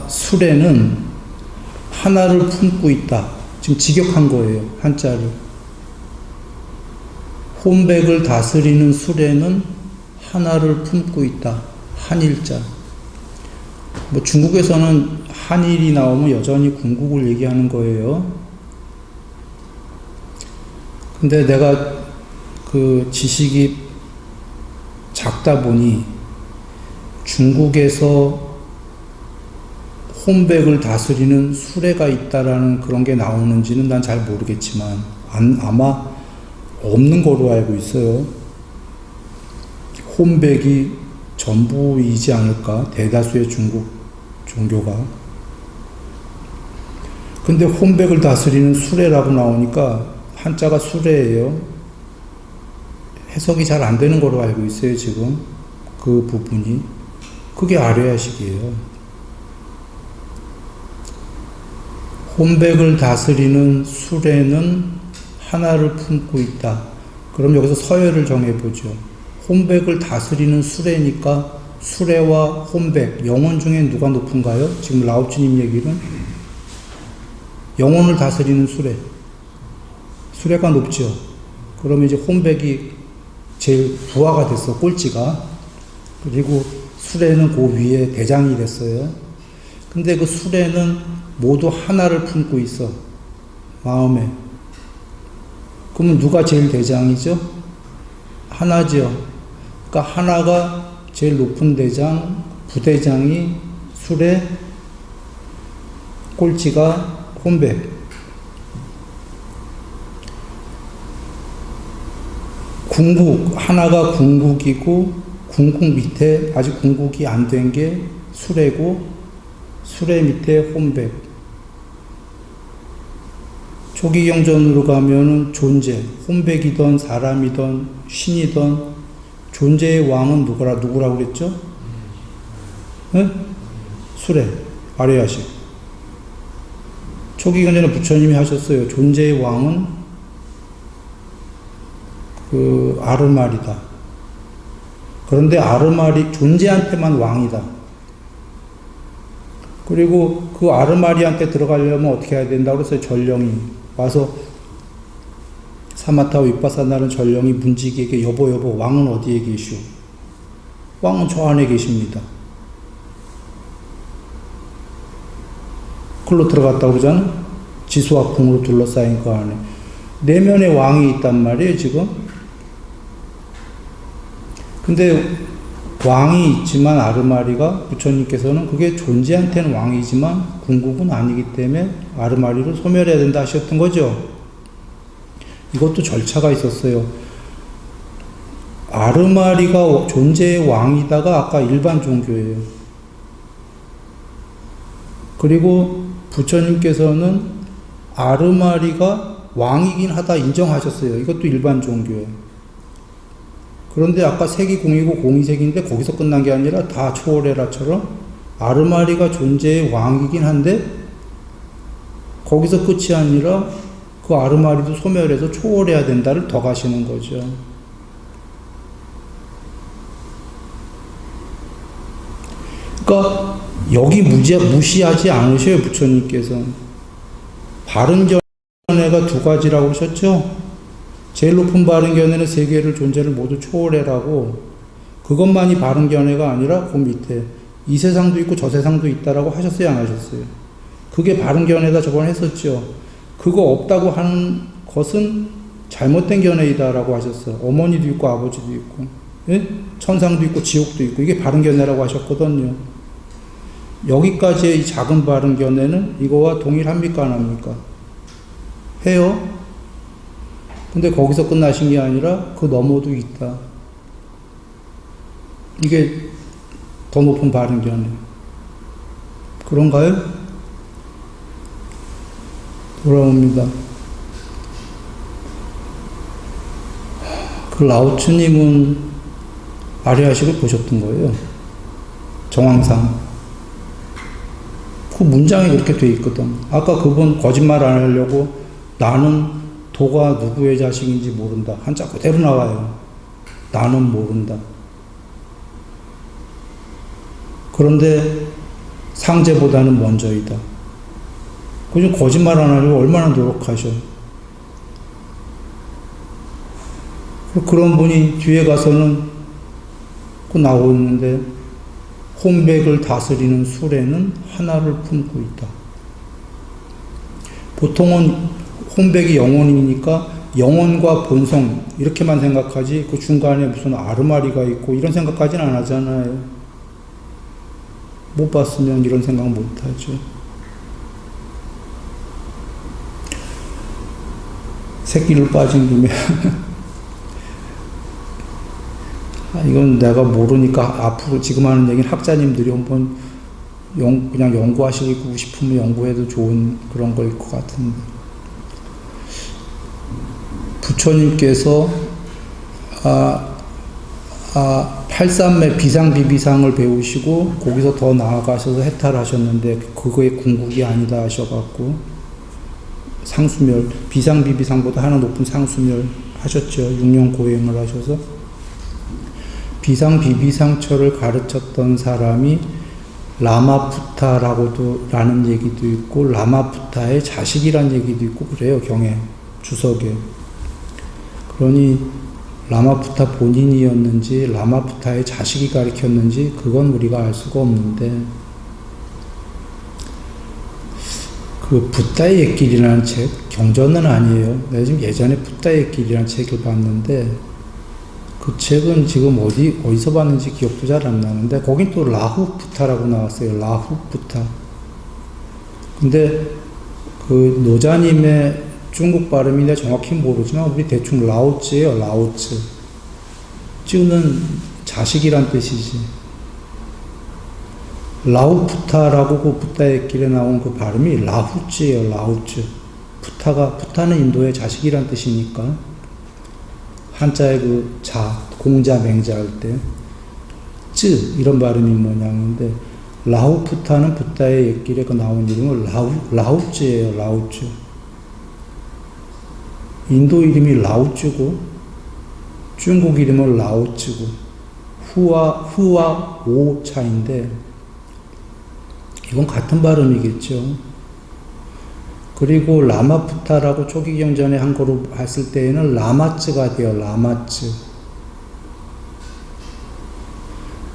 수레는 하나를 품고 있다. 지금 직역한 거예요, 한자를. 혼백을 다스리는 수레는 하나를 품고 있다. 한일자. 뭐 중국에서는 한일이 나오면 여전히 궁국을 얘기하는 거예요. 근데 내가 그 지식이 작다 보니 중국에서 혼백을 다스리는 수레가 있다라는 그런 게 나오는지는 난 잘 모르겠지만 아마 없는 거로 알고 있어요. 혼백이 전부이지 않을까? 대다수의 중국 종교가. 근데 혼백을 다스리는 수레라고 나오니까 한자가 수레예요. 해석이 잘 안 되는 거로 알고 있어요, 지금. 그 부분이. 그게 아뢰야식이에요. 혼백을 다스리는 수레는 하나를 품고 있다. 그럼 여기서 서열을 정해보죠. 혼백을 다스리는 수레니까 수레와 혼백, 영혼 중에 누가 높은가요? 지금 라오츠님 얘기는 영혼을 다스리는 수레. 수레가 높죠. 그러면 이제 혼백이 제일 부하가 됐어, 꼴찌가. 그리고 수레는 그 위에 대장이 됐어요. 근데 그 수레는 모두 하나를 품고 있어, 마음에. 그러면 누가 제일 대장이죠? 하나죠. 그러니까 하나가 제일 높은 대장, 부대장이 수레, 꼴찌가 혼백. 궁국, 하나가 궁국이고 궁국 밑에 아직 궁국이 안 된 게 수레고 수레 밑에 혼백. 초기 경전으로 가면은 존재, 혼백이든 사람이든 신이든 존재의 왕은 누구라고 그랬죠? 네? 수레, 아뢰야식. 초기 경전에 부처님이 하셨어요. 존재의 왕은 그 아르말이다. 그런데 아르말이 존재한테만 왕이다. 그리고 그 아르마리한테 들어가려면 어떻게 해야 된다고 그랬어요? 전령이 와서 사마타 위파사나는 전령이 문지기에게 여보 왕은 어디에 계시오? 왕은 저 안에 계십니다. 글로 들어갔다고 그러잖아? 지수와 궁으로 둘러싸인 그 안에. 내면에 왕이 있단 말이에요, 지금. 근데 왕이 있지만 아르마리가 부처님께서는 그게 존재한테는 왕이지만 궁극은 아니기 때문에 아르마리를 소멸해야 된다 하셨던 거죠. 이것도 절차가 있었어요. 아르마리가 존재의 왕이다가 아까 일반 종교예요. 그리고 부처님께서는 아르마리가 왕이긴 하다 인정하셨어요. 이것도 일반 종교예요. 그런데 아까 색이 공이고 공이 색인데 거기서 끝난 게 아니라 다 초월해라처럼 아르마리가 존재의 왕이긴 한데 거기서 끝이 아니라 그 아르마리도 소멸해서 초월해야 된다를 더 가시는 거죠. 그러니까 여기 무시하지 않으셔요, 부처님께서. 바른 견해가 두 가지라고 하셨죠. 제일 높은 바른 견해는 세계를 존재를 모두 초월해라고. 그것만이 바른 견해가 아니라 그 밑에 이 세상도 있고 저 세상도 있다라고 하셨어요, 안 하셨어요? 그게 바른 견해다 저번에 했었죠. 그거 없다고 하는 것은 잘못된 견해이다라고 하셨어요. 어머니도 있고 아버지도 있고, 예? 천상도 있고 지옥도 있고, 이게 바른 견해라고 하셨거든요. 여기까지의 이 작은 바른 견해는 이거와 동일합니까, 안 합니까? 해요. 근데 거기서 끝나신 게 아니라 그 너머도 있다. 이게 더 높은 바른 견해. 그런가요? 돌아옵니다. 그 라오츠님은 아리아식을 보셨던 거예요. 정황상. 그 문장이 그렇게 돼 있거든. 아까 그분 거짓말 안 하려고 나는 도가 누구의 자식인지 모른다. 한자 그대로 나와요. 나는 모른다. 그런데 상제보다는 먼저이다. 그중 거짓말 안 하려고 얼마나 노력하셔. 그런 분이 뒤에 가서는 그 나오는데 혼백을 다스리는 수레는 하나를 품고 있다. 보통은 혼백이 영혼이니까 영혼과 본성 이렇게만 생각하지 그 중간에 무슨 아르마리가 있고 이런 생각까지는 안 하잖아요. 못 봤으면 이런 생각 못 하죠. 새끼를 빠진 김에 이건 내가 모르니까 앞으로 지금 하는 얘기는 학자님들이 한번 그냥 연구하시고 싶으면 연구해도 좋은 그런 거일 것 같은데, 부처님께서 8산매 비상비비상을 배우시고 거기서 더 나아가셔서 해탈하셨는데 그거의 궁극이 아니다 하셔갖고 상수멸, 비상비비상보다 하나 높은 상수멸 하셨죠. 6년 고행을 하셔서 비상비비상처를 가르쳤던 사람이 라마푸타라고도 라는 얘기도 있고 라마푸타의 자식이란 얘기도 있고 그래요. 경에 주석에. 그러니 라마푸타 본인이었는지 라마푸타의 자식이 가르쳤는지 그건 우리가 알 수가 없는데, 그 붓다의 길이라는 책, 경전은 아니에요. 내가 지금 예전에 붓다의 길이라는 책을 봤는데 그 책은 지금 어디서 봤는지 기억도 잘 안 나는데 거긴 또 라후푸타라고 나왔어요. 라후푸타. 근데 그 노자님의 중국 발음이 내가 정확히 모르지만 우리 대충 라오츠예요. 라오츠. 쯔는 자식이란 뜻이지. 라후푸타라고 그 붓다의 길에 나온 그 발음이 라후츠예요. 라후츠. 푸타는 인도의 자식이란 뜻이니까 한자의 그 공자 맹자 할 때 쯔 이런 발음이 모양인데, 라후푸타는 붓다의 옛길에 그 나온 이름은 라후츠예요. 라후츠. 인도 이름이 라오츠고 중국 이름은 라오츠고 후와 오 차인데 이건 같은 발음이겠죠. 그리고 라마푸타라고 초기 경전에 한거로 봤을 때에는 라마츠가 돼요. 라마츠.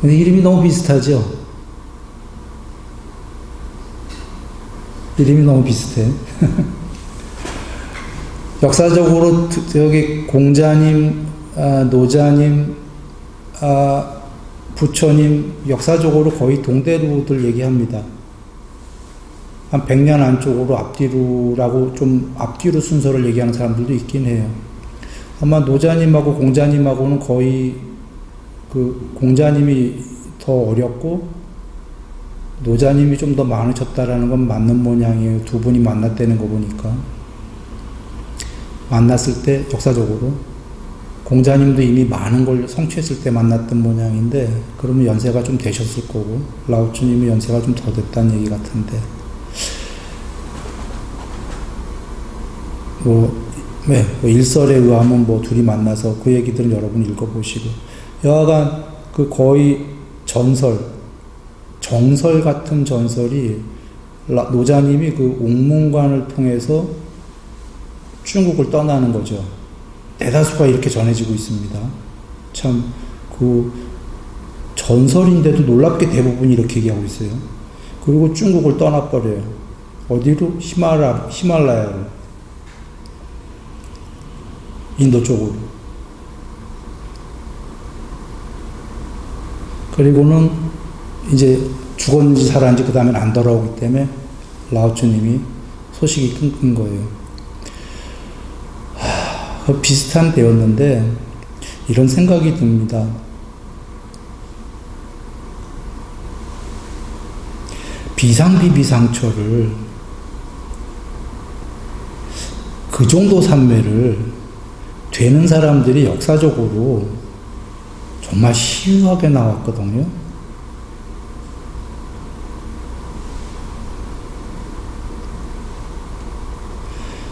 근데 이름이 너무 비슷하죠. 이름이 너무 비슷해. 역사적으로 여기 공자님, 노자님, 부처님 역사적으로 거의 동대루들 얘기합니다. 한 100년 안쪽으로 앞뒤로라고 좀 앞뒤로 순서를 얘기하는 사람들도 있긴 해요. 아마 노자님하고 공자님하고는 거의 그 공자님이 더 어렸고 노자님이 좀 더 많으셨다라는 건 맞는 모양이에요. 두 분이 만났다는 거 보니까. 만났을 때 역사적으로. 공자님도 이미 많은 걸 성취했을 때 만났던 모양인데, 그러면 연세가 좀 되셨을 거고, 라오츠님이 연세가 좀 더 됐다는 얘기 같은데, 뭐 일설에 의하면 뭐 둘이 만나서 그 얘기들은 여러분 읽어보시고, 여하간 그 거의 정설 같은 전설이 노자님이 그 옥문관을 통해서 중국을 떠나는 거죠. 대다수가 이렇게 전해지고 있습니다. 참, 그 전설인데도 놀랍게 대부분이 이렇게 얘기하고 있어요. 그리고 중국을 떠나버려요. 어디로? 히말라야로. 인도 쪽으로. 그리고는 이제 죽었는지 살았는지 그 다음엔 안 돌아오기 때문에 라오츠님이 소식이 끊긴 거예요. 비슷한 때였는데 이런 생각이 듭니다. 비상비비상처를 그 정도 산매를 되는 사람들이 역사적으로 정말 희유하게 나왔거든요.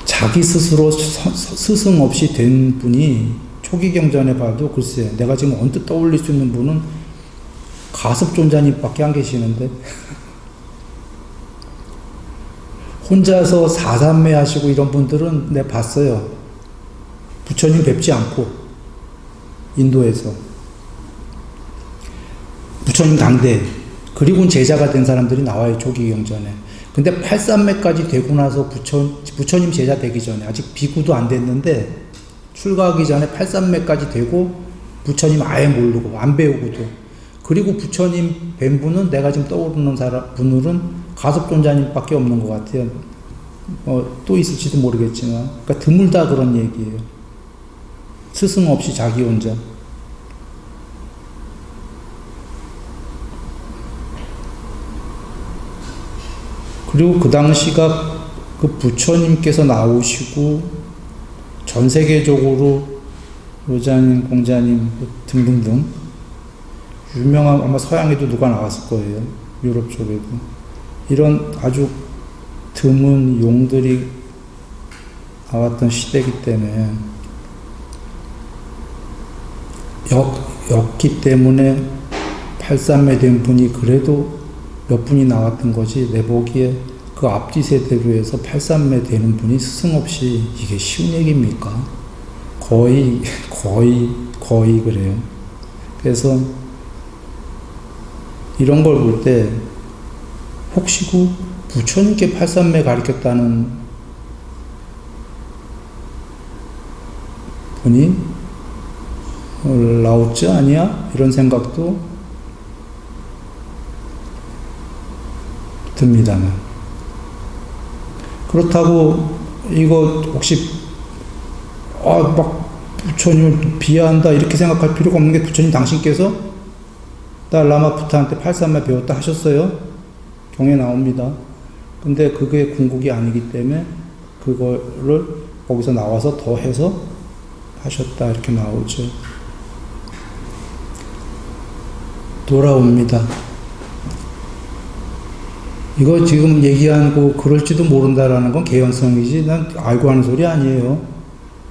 자기 스스로 스승 없이 된 분이 초기 경전에 봐도 글쎄, 내가 지금 언뜻 떠올릴 수 있는 분은 가섭존자님밖에 안 계시는데 혼자서 사삼매 하시고 이런 분들은 내가 봤어요. 부처님 뵙지 않고 인도에서 부처님 당대, 그리고는 제자가 된 사람들이 나와요. 초기 경전에. 근데 8삼매까지 되고 나서 부처님 제자 되기 전에, 아직 비구도 안 됐는데 출가하기 전에 8삼매까지 되고 부처님 아예 모르고 안 배우고도, 그리고 부처님 뵌 분은 내가 지금 떠오르는 분들은 가섭존자님밖에 없는 것 같아요. 또 있을지도 모르겠지만, 그러니까 드물다 그런 얘기예요. 스승 없이 자기 혼자. 그리고 그 당시가 그 부처님께서 나오시고 전 세계적으로 노자님, 공자님 등등등 유명한, 아마 서양에도 누가 나왔을 거예요. 유럽 쪽에도. 이런 아주 드문 용들이 나왔던 시대이기 때문에 였기 때문에 8삼매 된 분이 그래도 몇 분이 나왔던 거지, 내 보기에 그 앞뒤 세대로 해서 8삼매 되는 분이 스승 없이 이게 쉬운 얘기입니까? 거의 그래요. 그래서 이런 걸 볼 때 혹시 그 부처님께 8삼매 가르쳤다는 분이 라오츠 아니야? 이런 생각도 듭니다만, 그렇다고 이거 혹시 막 부처님을 비하한다 이렇게 생각할 필요가 없는 게, 부처님 당신께서 달라마푸타한테 8삼매 배웠다 하셨어요. 경에 나옵니다. 근데 그게 궁극이 아니기 때문에 그거를 거기서 나와서 더 해서 하셨다 이렇게 나오죠. 돌아옵니다. 이거 지금 얘기하고 그럴지도 모른다라는 건 개연성이지, 난 알고 하는 소리 아니에요.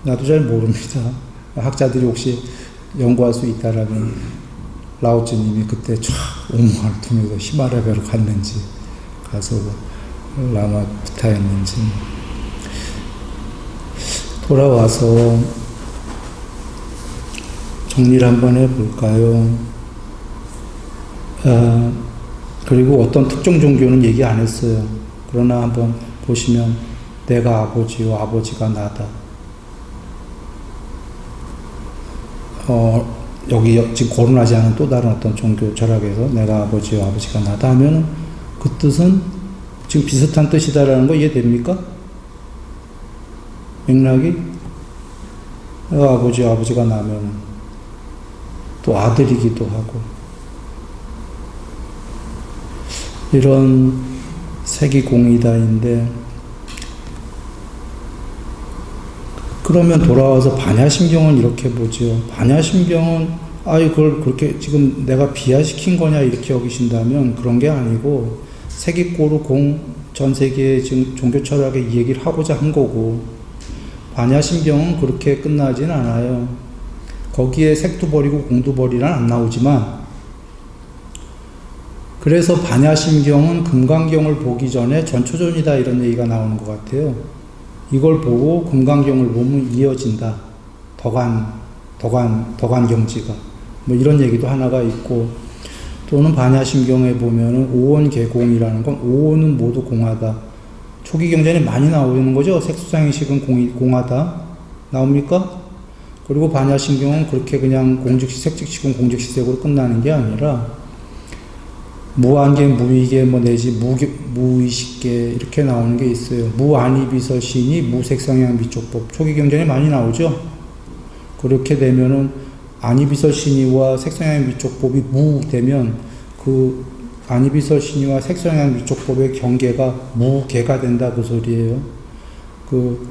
나도 잘 모릅니다. 학자들이 혹시 연구할 수 있다라면 라오츠님이 그때 쫙 옥문관을 통해서 히말라야로 갔는지, 가서 라마푸타였는지, 돌아와서 정리를 한번 해볼까요? 그리고 어떤 특정 종교는 얘기 안 했어요. 그러나 한번 보시면 내가 아버지요 아버지가 나다. 여기 지금 거론하지 않은 또 다른 어떤 종교 철학에서 내가 아버지요 아버지가 나다 하면 그 뜻은 지금 비슷한 뜻이다라는 거 이해됩니까? 맥락이? 내가 아버지요 아버지가 나면 또 아들이기도 하고, 이런 색이 공이다인데, 그러면 돌아와서 반야심경은 이렇게 보죠. 반야심경은 그걸 그렇게 지금 내가 비하시킨 거냐 이렇게 여기신다면 그런 게 아니고 세기꼬르 전 세계에 지금 종교 철학의 이 얘기를 하고자 한 거고, 반야심경은 그렇게 끝나진 않아요. 거기에 색도 버리고 공도 버리란 안 나오지만, 그래서 반야심경은 금강경을 보기 전에 전초전이다 이런 얘기가 나오는 것 같아요. 이걸 보고 금강경을 보면 이어진다. 덕안경지가. 뭐 이런 얘기도 하나가 있고, 또는 반야심경에 보면은 오원계공이라는 건 오원은 모두 공하다. 초기 경전에 많이 나오는 거죠. 색수상의식은 공하다. 나옵니까? 그리고 반야심경은 그렇게 그냥 공즉시, 색즉시군 공즉시색으로 끝나는 게 아니라 무한계, 무위계, 내지 무의식계 이렇게 나오는 게 있어요. 무안이비설신이 무색성향 미촉법. 초기 경전에 많이 나오죠. 그렇게 되면은 안이비설신이와 색성향 미촉법이 무되면 그 안이비설신이와 색성향 미촉법의 경계가 무계가 된다 그 소리예요. 그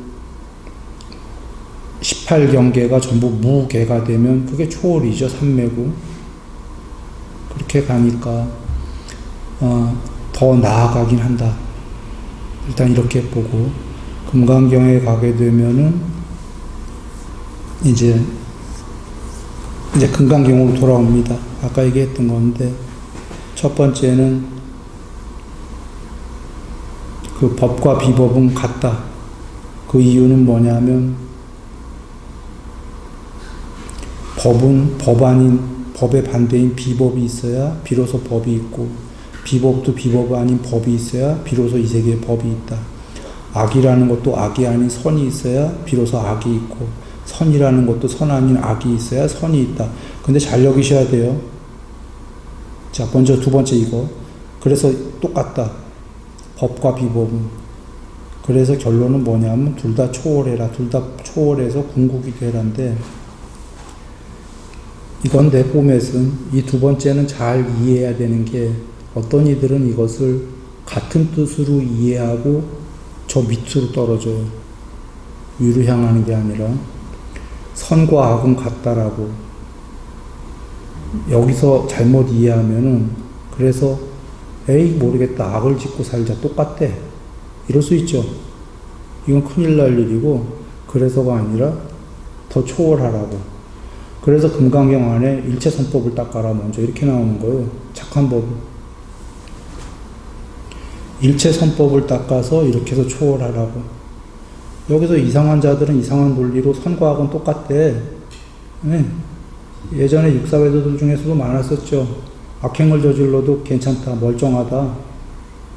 18경계가 전부 무계가 되면 그게 초월이죠. 삼매고. 그렇게 가니까 더 나아가긴 한다. 일단 이렇게 보고, 금강경에 가게 되면은 이제 금강경으로 돌아옵니다. 아까 얘기했던 건데, 첫 번째는 그 법과 비법은 같다. 그 이유는 뭐냐면, 법은 법 아닌 법의 반대인 비법이 있어야 비로소 법이 있고, 비법도 비법 아닌 법이 있어야 비로소 이 세계에 법이 있다. 악이라는 것도 악이 아닌 선이 있어야 비로소 악이 있고, 선이라는 것도 선 아닌 악이 있어야 선이 있다. 근데 잘 여기셔야 돼요. 자, 먼저 두 번째 이거. 그래서 똑같다. 법과 비법은. 그래서 결론은 뭐냐면 둘 다 초월해라. 둘 다 초월해서 궁극이 되란데, 이건 내 포맷은 이 두 번째는 잘 이해해야 되는 게, 어떤 이들은 이것을 같은 뜻으로 이해하고 저 밑으로 떨어져요. 위로 향하는 게 아니라 선과 악은 같다라고. 여기서 잘못 이해하면은, 그래서 에이 모르겠다, 악을 짓고 살자, 똑같대, 이럴 수 있죠. 이건 큰일 날 일이고, 그래서가 아니라 더 초월하라고. 그래서 금강경 안에 일체선법을 닦아라 먼저 이렇게 나오는 거예요. 착한 법은 일체선법을 닦아서 이렇게 해서 초월하라고. 여기서 이상한 자들은 이상한 논리로 선과 악은 똑같대. 네. 예전에 육사외도들 중에서도 많았었죠. 악행을 저질러도 괜찮다, 멀쩡하다,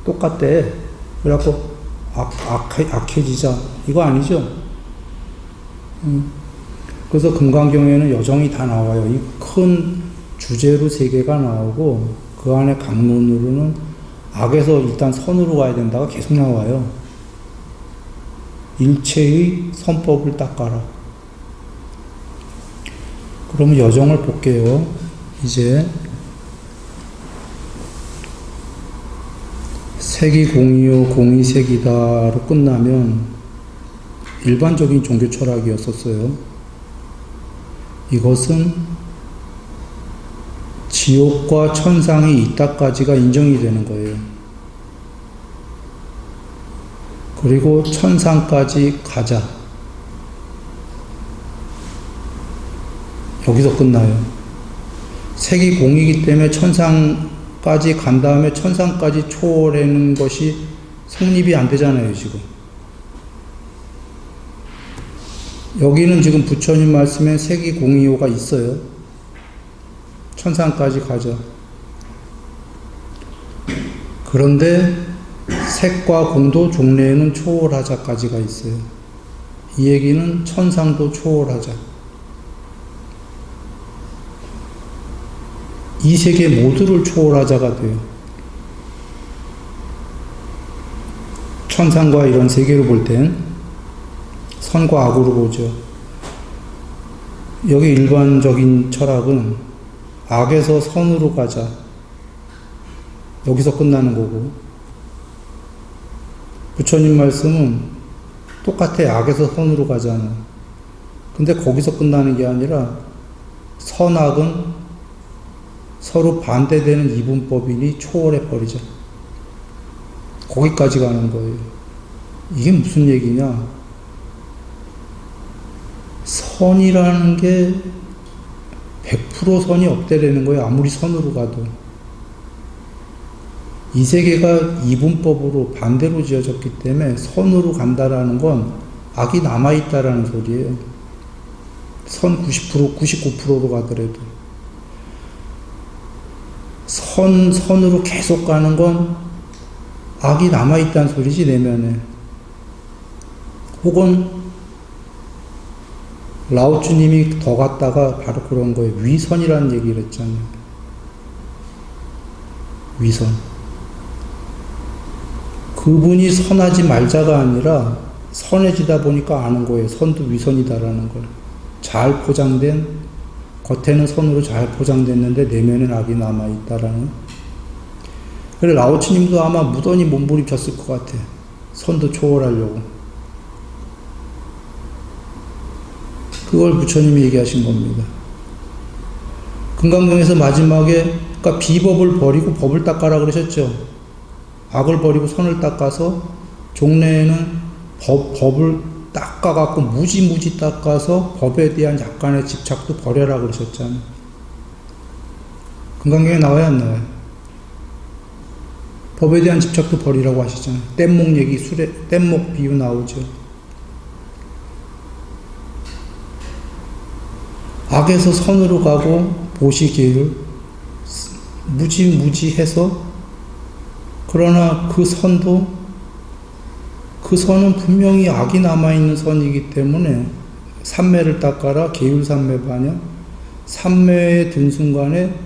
똑같대. 그래갖고 악해지자, 이거 아니죠. 그래서 금강경에는 여정이 다 나와요. 이 큰 주제로 세 개가 나오고, 그 안에 강론으로는 악에서 일단 선으로 가야 된다가 계속 나와요. 일체의 선법을 닦아라. 그러면 여정을 볼게요. 이제 색이 공이요 공이 색이다로 끝나면 일반적인 종교 철학이었었어요. 이것은 지옥과 천상이 있다까지가 인정이 되는 거예요. 그리고 천상까지 가자. 여기서 끝나요. 색이 공이기 때문에 천상까지 간 다음에 천상까지 초월하는 것이 성립이 안 되잖아요, 지금. 여기는 지금 부처님 말씀에 색이 공이요가 있어요. 천상까지 가자. 그런데 색과 공도 종래에는 초월하자까지가 있어요. 이 얘기는 천상도 초월하자. 이 세계 모두를 초월하자가 돼요. 천상과 이런 세계로 볼 땐 선과 악으로 보죠. 여기 일반적인 철학은 악에서 선으로 가자. 여기서 끝나는 거고, 부처님 말씀은 똑같아. 악에서 선으로 가잖아. 근데 거기서 끝나는 게 아니라 선악은 서로 반대되는 이분법이니 초월해버리자. 거기까지 가는 거예요. 이게 무슨 얘기냐? 선이라는 게 100% 선이 없대라는 거예요. 아무리 선으로 가도. 이 세계가 이분법으로 반대로 지어졌기 때문에 선으로 간다라는 건 악이 남아있다라는 소리예요. 선 90%, 99%로 가더라도. 선으로 계속 가는 건 악이 남아있다는 소리지, 내면에. 혹은, 라오쭈님이 더 갔다가 바로 그런 거예요. 위선이라는 얘기를 했잖아요. 위선. 그분이 선하지 말자가 아니라 선해지다 보니까 아는 거예요. 선도 위선이다라는 걸. 잘 포장된, 겉에는 선으로 잘 포장됐는데 내면엔 악이 남아있다라는. 그래, 라오츠님도 아마 무던히 몸부림쳤을 것 같아. 선도 초월하려고. 그걸 부처님이 얘기하신 겁니다. 금강경에서 마지막에, 그러니까 비법을 버리고 법을 닦아라 그러셨죠. 악을 버리고 선을 닦아서 종래에는 법을 닦아갖고 무지무지 닦아서 법에 대한 약간의 집착도 버려라 그러셨잖아요. 금강경에 나와요, 안 나와요? 법에 대한 집착도 버리라고 하시잖아요. 뗏목 얘기, 뗏목 비유 나오죠. 악에서 선으로 가고 보시기를 무지무지해서, 그러나 그 선은 분명히 악이 남아있는 선이기 때문에 삼매를 닦아라, 계율삼매반야. 삼매에 든 순간에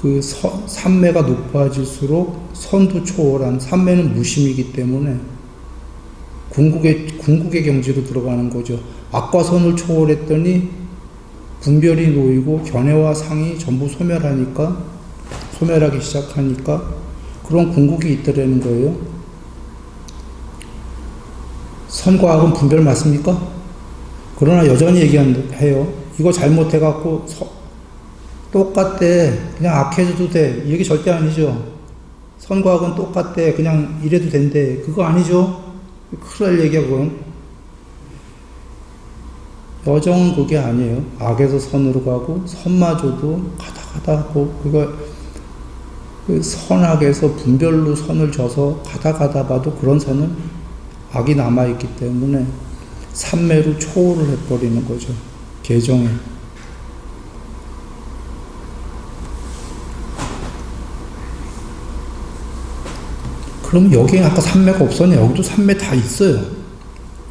그 삼매가 높아질수록 선도 초월한, 삼매는 무심이기 때문에 궁극의 경지로 들어가는 거죠. 악과 선을 초월했더니 분별이 놓이고 견해와 상이 전부 소멸하기 시작하니까 그런 궁극이 있더라는 거예요. 선과 악은 분별 맞습니까? 그러나 여전히 얘기해요. 이거 잘못해갖고 똑같대, 그냥 악해져도 돼, 이 얘기 절대 아니죠. 선과 악은 똑같대, 그냥 이래도 된대, 그거 아니죠. 큰일 날 얘기야 그건. 여정은 그게 아니에요. 악에서 선으로 가고 선마저도 가다 그거 그 선악에서 분별로 선을 져서 가다 봐도 그런 선은 악이 남아있기 때문에 삼매로 초월을 해버리는 거죠. 개정에. 그럼 여기에 아까 삼매가 없었냐? 여기도 삼매 다 있어요.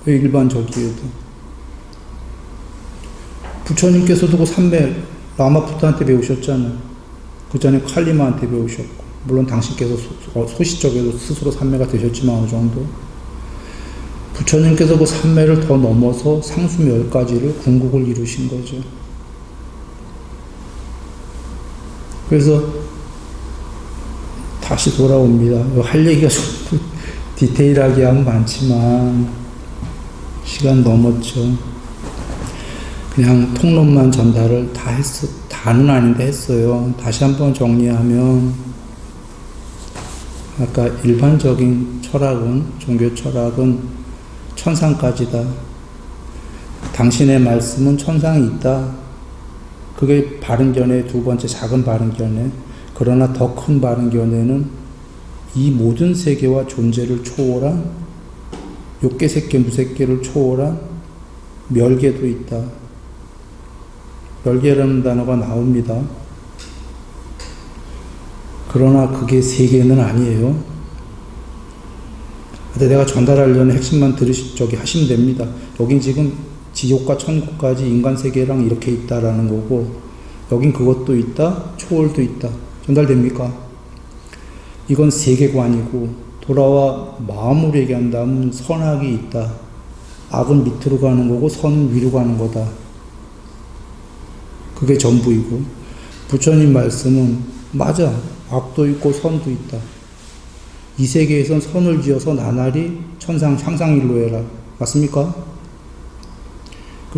일반적이어도. 부처님께서도 그 삼매 라마푸트한테 배우셨잖아요. 그 전에 칼리마한테 배우셨고, 물론 당신께서 소시적에도 스스로 삼매가 되셨지만 어느 정도. 부처님께서 그 삼매를 더 넘어서 상수 10가지를 궁극을 이루신 거죠. 그래서 다시 돌아옵니다. 할 얘기가 좀 디테일하게 하면 많지만 시간 넘었죠. 그냥 통론만 전달을 다는 아닌데 했어요. 다시 한번 정리하면, 아까 일반적인 철학은, 종교 철학은 천상까지다. 당신의 말씀은 천상이 있다. 그게 바른견해의 두 번째 작은 바른견해. 그러나 더 큰 바른견해는 이 모든 세계와 존재를 초월한, 욕계, 색계, 무색계를 초월한 멸계도 있다. 멸계라는 단어가 나옵니다. 그러나 그게 세계는 아니에요. 근데 내가 전달하려는 핵심만 하시면 됩니다. 여긴 지금 지옥과 천국까지 인간 세계랑 이렇게 있다라는 거고, 여긴 그것도 있다, 초월도 있다. 전달됩니까? 이건 세계관이고, 돌아와 마음으로 얘기한다면 선악이 있다. 악은 밑으로 가는 거고 선은 위로 가는 거다. 그게 전부이고, 부처님 말씀은 맞아. 악도 있고 선도 있다. 이 세계에선 선을 지어서 나날이 상상일로 해라. 맞습니까?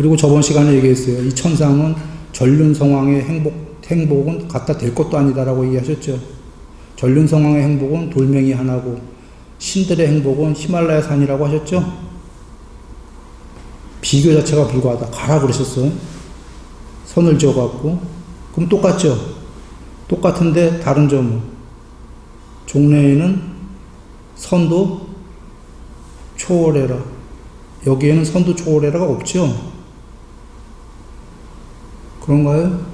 그리고 저번 시간에 얘기했어요. 이 천상은 전륜성왕의 행복은 갖다 댈 것도 아니다라고 얘기하셨죠. 전륜성왕의 행복은 돌멩이 하나고 신들의 행복은 히말라야 산이라고 하셨죠. 비교 자체가 불가하다. 가라 그러셨어요. 선을 지어갖고. 그럼 똑같죠. 똑같은데 다른 점은 종래에는 선도 초월해라. 여기에는 선도 초월해라가 없죠. 그런가요?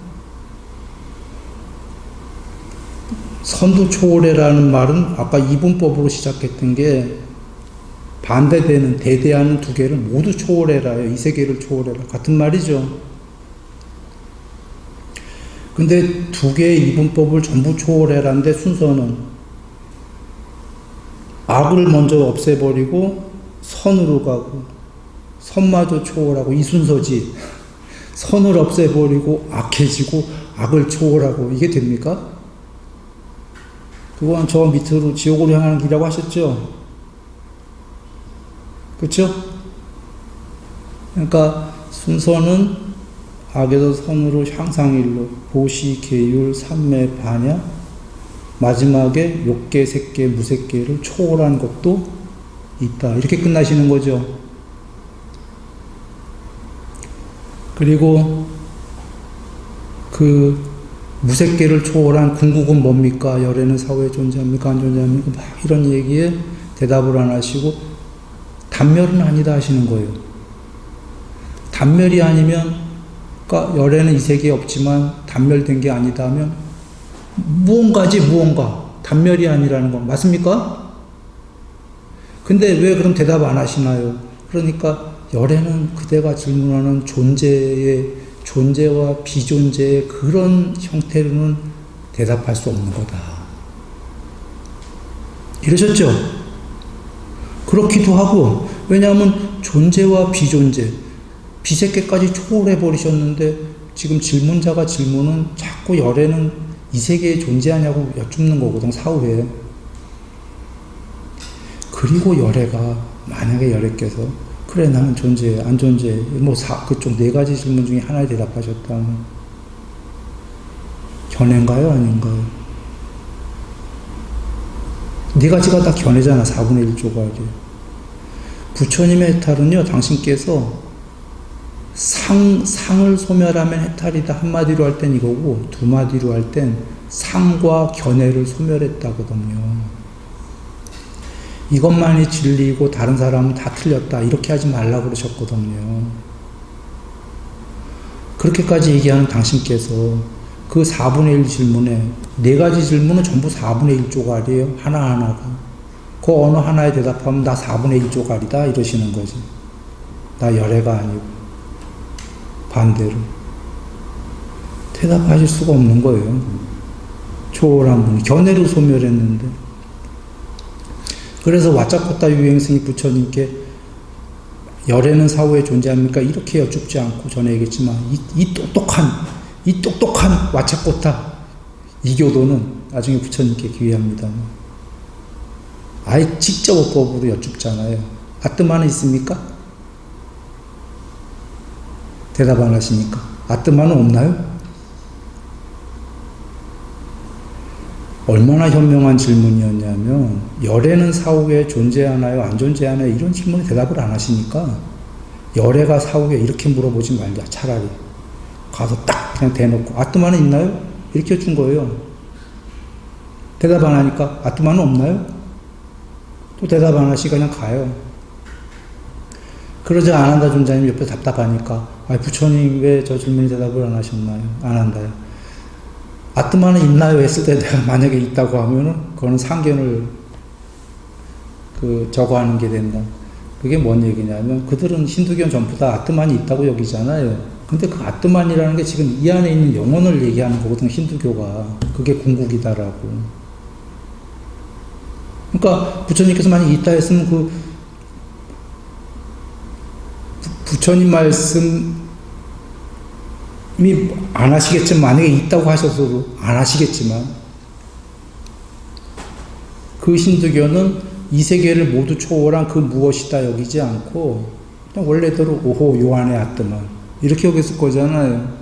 선도 초월해라는 말은 아까 이분법으로 시작했던 게 반대되는, 대대하는 두 개를 모두 초월해라요. 이 세 개를 초월해라. 같은 말이죠. 근데 두 개의 이분법을 전부 초월해라는데 순서는 악을 먼저 없애버리고 선으로 가고 선마저 초월하고 이 순서지. 선을 없애버리고 악해지고 악을 초월하고 이게 됩니까? 그건 저 밑으로 지옥으로 향하는 길이라고 하셨죠? 그렇죠? 그러니까 순서는 악에서 선으로 향상일로 보시, 계율, 삼매, 반야 마지막에 욕계, 색계, 무색계를 초월한 것도 있다. 이렇게 끝나시는 거죠. 그리고 그 무색계를 초월한 궁극은 뭡니까? 열애는 사후에 존재합니까? 안 존재합니까? 막 이런 얘기에 대답을 안 하시고 단멸은 아니다 하시는 거예요. 단멸이 아니면 그러니까 열애는 이 세계에 없지만 단멸된 게 아니다 하면 무언가지 무언가. 단멸이 아니라는 건 맞습니까? 근데 왜 그럼 대답 안 하시나요? 그러니까 열애는 그대가 질문하는 존재와 비존재의 그런 형태로는 대답할 수 없는 거다. 이러셨죠? 그렇기도 하고, 왜냐하면 존재와 비존재, 비세계까지 초월해버리셨는데, 지금 질문자가 질문은 자꾸 열애는 이 세계에 존재하냐고 여쭙는 거거든, 사후에. 그리고 열애가, 만약에 열애께서, 그래, 나는 존재해, 안 존재해. 그쪽 네 가지 질문 중에 하나에 대답하셨다면, 견해인가요? 아닌가요? 네 가지가 다 견해잖아, 4분의 1조각이. 부처님의 해탈은요, 당신께서 상을 소멸하면 해탈이다. 한마디로 할 땐 이거고, 두 마디로 할 땐 상과 견해를 소멸했다거든요. 이것만이 진리이고 다른 사람은 다 틀렸다. 이렇게 하지 말라고 그러셨거든요. 그렇게까지 얘기하는 당신께서 그 4분의 1 질문에 네 가지 질문은 전부 4분의 1조각이에요. 하나하나가. 그 어느 하나에 대답하면 나 4분의 1조각이다. 이러시는 거지. 나 열애가 아니고. 반대로. 대답하실 수가 없는 거예요. 초월한 분이. 견해로 소멸했는데. 그래서 와짜코타 유행승이 부처님께 열애는 사후에 존재합니까? 이렇게 여쭙지 않고 전에 얘기했지만 이 똑똑한 와짜코타 이교도는 나중에 부처님께 기회합니다. 아예 직접 어법으로 여쭙잖아요. 아뜨마는 있습니까? 대답 안 하시니까. 아뜨마는 없나요? 얼마나 현명한 질문이었냐면 열애는 사후에 존재하나요? 안 존재하나요? 이런 질문에 대답을 안 하시니까 열애가 사후에 이렇게 물어보지 말자. 차라리 가서 딱 그냥 대놓고 아뜨마는 있나요? 이렇게 해준 거예요. 대답 안 하니까 아뜨마는 없나요? 또 대답 안 하시니까 그냥 가요. 그러자 아난다 존자님 옆에 답답하니까 부처님 왜 저 질문에 대답을 안 하셨나요? 안 한다요. 아뜨마는 있나요? 했을 때 내가 만약에 있다고 하면은 그거는 상견을 저거하는 게 된다. 그게 뭔 얘기냐면 그들은 힌두교는 전부 다 아뜨만이 있다고 여기잖아요. 근데 그 아뜨만이라는 게 지금 이 안에 있는 영혼을 얘기하는 거거든, 힌두교가. 그게 궁극이다라고. 그러니까 부처님께서 만약 있다 했으면 그 부처님 말씀 안 하시겠지만, 만약에 있다고 하셔서도 안 하시겠지만, 그 힌두교는 이 세계를 모두 초월한 그 무엇이다 여기지 않고, 그냥 원래대로 오호 요한의 아뜨만, 이렇게 여겼을 거잖아요.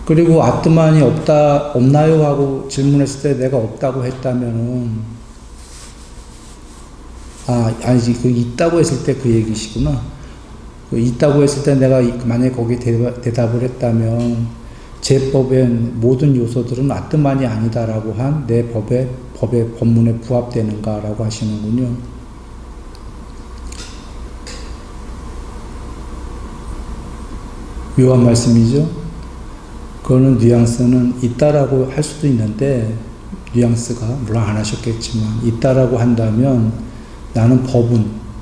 그리고 아트만이 없나요? 하고 질문했을 때 내가 없다고 했다면은, 아니지, 있다고 했을 때 그 얘기시구나. 있다고 했을 때 내가 만약에 거기에 대답을 했다면, 제 법엔 모든 요소들은 아트만이 아니다라고 한 내 법의 법문에 부합되는가라고 하시는군요. 묘한 말씀이죠. 그거는 뉘앙스는 있다라고 할 수도 있는데, 뉘앙스가 물론 안 하셨겠지만 있다라고 한다면 나는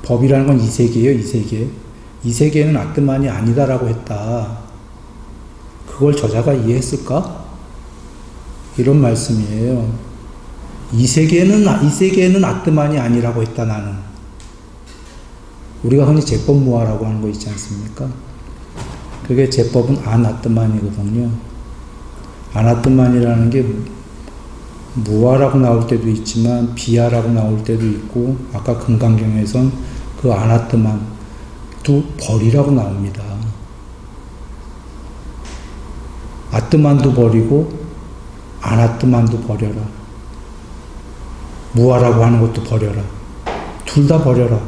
법이라는 건 이 세계예요. 이 세계. 이 세계는 아트만이 아니다라고 했다. 그걸 저자가 이해했을까? 이런 말씀이에요. 이 세계는 아트만이 아니라고 했다. 나는. 우리가 흔히 제법무아라고 하는 거 있지 않습니까? 그게 제법은 아나트만이거든요. 아나트만이라는 게 무아라고 나올 때도 있지만 비아라고 나올 때도 있고, 아까 금강경에선 그 아나트만 또 벌이라고 나옵니다. 아트만도 버리고 아나트만도 버려라. 무아라고 하는 것도 버려라. 둘 다 버려라.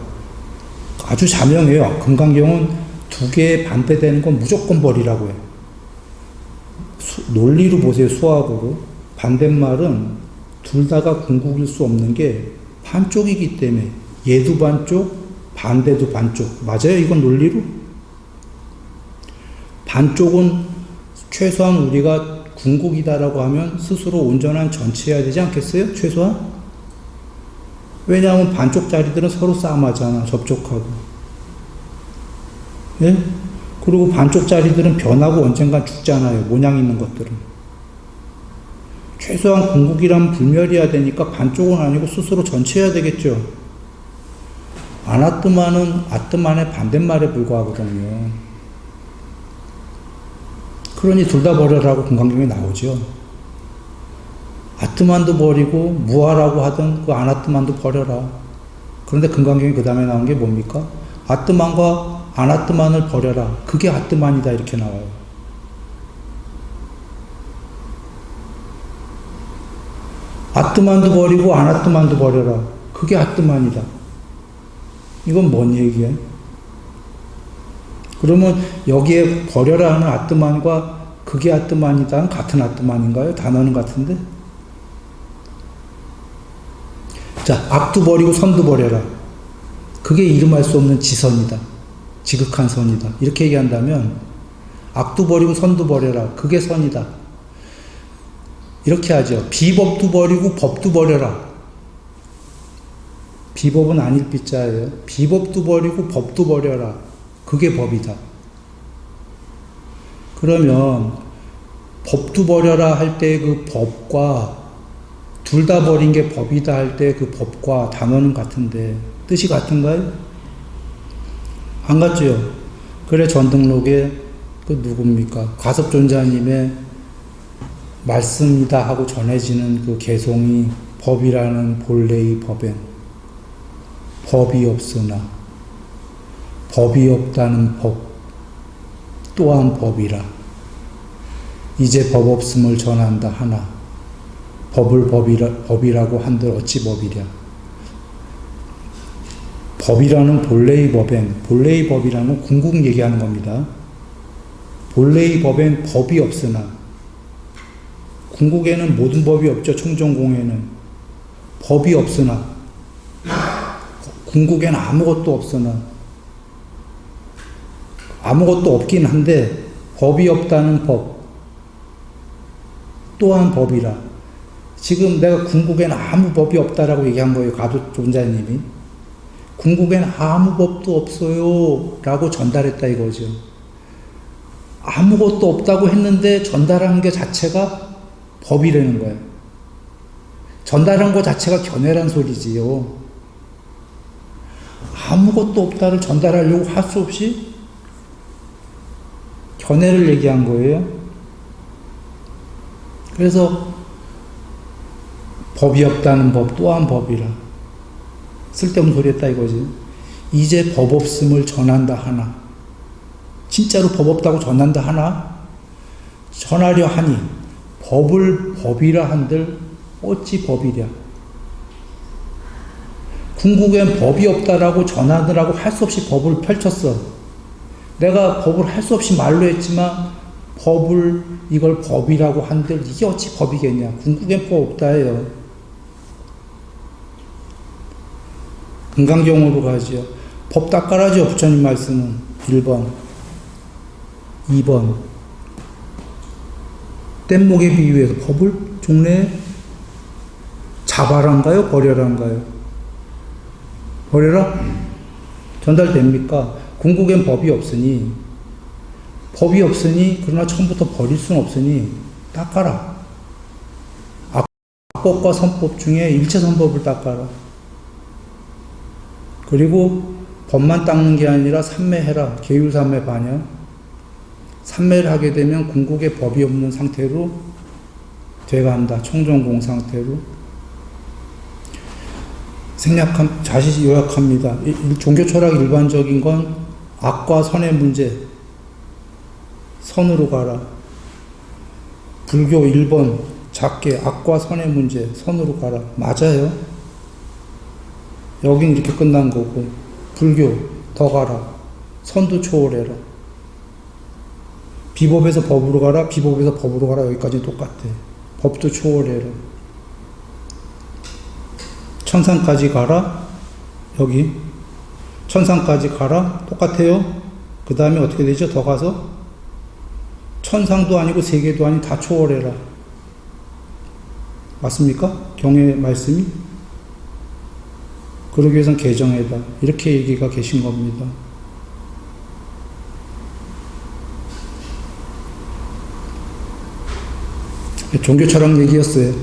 아주 자명해요. 금강경은 두 개에 반대되는 건 무조건 버리라고 해요. 논리로 보세요. 수학으로. 반대말은 둘 다가 궁극일 수 없는 게 반쪽이기 때문에, 얘도 반쪽, 반대도 반쪽. 맞아요? 이건 논리로? 반쪽은 최소한 우리가 궁극이다라고 하면 스스로 온전한 전체여야 되지 않겠어요? 최소한? 왜냐하면 반쪽짜리들은 서로 싸움하잖아. 접촉하고. 예? 그리고 반쪽짜리들은 변하고 언젠간 죽잖아요. 모양 있는 것들은. 최소한 궁극이라면 불멸해야 되니까 반쪽은 아니고 스스로 전체여야 되겠죠. 아나트만은 아트만의 반대말에 불과하거든요. 그러니 둘 다 버려라고 금강경에 나오죠. 아트만도 버리고 무아라고 하던 그 아나트만도 버려라. 그런데 금강경이 그 다음에 나온 게 뭡니까? 아트만과 아나트만을 버려라. 그게 아트만이다. 이렇게 나와요. 아트만도 버리고 아나트만도 버려라. 그게 아트만이다. 이건 뭔 얘기야? 그러면 여기에 버려라 하는 아트만과 그게 아트만이다 같은 아트만인가요? 단어는 같은데? 자, 악도 버리고 선도 버려라. 그게 이름할 수 없는 지선이다. 지극한 선이다. 이렇게 얘기한다면 악도 버리고 선도 버려라. 그게 선이다. 이렇게 하죠. 비법도 버리고 법도 버려라. 비법은 아닐 비자예요. 비법도 버리고 법도 버려라. 그게 법이다. 그러면 법도 버려라 할 때 그 법과 둘 다 버린 게 법이다 할 때 그 법과 단어는 같은데 뜻이 같은가요? 안 같죠? 그래 전등록에 그 누굽니까? 과섭존자님의 말씀이다 하고 전해지는 그 개송이 법이라는 본래의 법엔 법이 없으나 법이 없다는 법 또한 법이라 이제 법 없음을 전한다 하나 법을 법이라고 한들 어찌 법이랴. 법이라는 본래의 법이라는 건 궁극 얘기하는 겁니다. 본래의 법엔 법이 없으나 궁극에는 모든 법이 없죠. 청정공에는 법이 없으나 궁극에는 아무것도 없으나 아무것도 없긴 한데 법이 없다는 법 또한 법이라. 지금 내가 궁극에는 아무 법이 없다라고 얘기한 거예요. 가도존자님이. 궁극에는 아무 법도 없어요 라고 전달했다 이거죠. 아무것도 없다고 했는데 전달한 게 자체가 법이라는 거예요. 전달한 것 자체가 견해란 소리지요. 아무것도 없다를 전달하려고 할 수 없이 견해를 얘기한 거예요. 그래서 법이 없다는 법 또한 법이라. 쓸데없는 소리 했다 이거지. 이제 법 없음을 전한다 하나. 진짜로 법 없다고 전한다 하나? 전하려 하니 법을 법이라 한들 어찌 법이랴. 궁극엔 법이 없다라고 전하느라고 할 수 없이 법을 펼쳤어. 내가 법을 할 수 없이 말로 했지만 법을 이걸 법이라고 한들 이게 어찌 법이겠냐. 궁극엔 법 없다 해요. 금강경으로 가지요. 법 닦아라죠. 부처님 말씀은 1번 2번 뗏목에 비유해서 법을 종래 자발한가요? 버려란가요? 버려라? 전달됩니까? 궁극엔 법이 없으니 그러나 처음부터 버릴 수는 없으니 닦아라. 악법과 선법 중에 일체선법을 닦아라. 그리고 법만 닦는 게 아니라 삼매해라. 계율삼매 반영. 삼매를 하게 되면 궁극에 법이 없는 상태로 돼간다. 청정공 상태로. 자시 요약합니다. 종교 철학 일반적인 건 악과 선의 문제, 선으로 가라. 불교 1번 작게 악과 선의 문제, 선으로 가라. 맞아요. 여긴 이렇게 끝난 거고, 불교 더 가라. 선도 초월해라. 비법에서 법으로 가라. 비법에서 법으로 가라. 여기까지 똑같아. 법도 초월해라. 천상까지 가라. 여기 천상까지 가라. 똑같아요. 그 다음에 어떻게 되죠? 더 가서 천상도 아니고 세계도 아닌 다 초월해라. 맞습니까? 경의 말씀이? 그러기 위해선 개정해다. 이렇게 얘기가 계신 겁니다. 종교 철학 얘기였어요.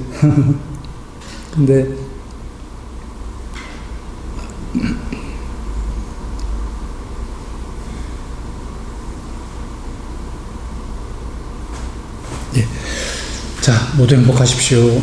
근데 자, 모두 행복하십시오.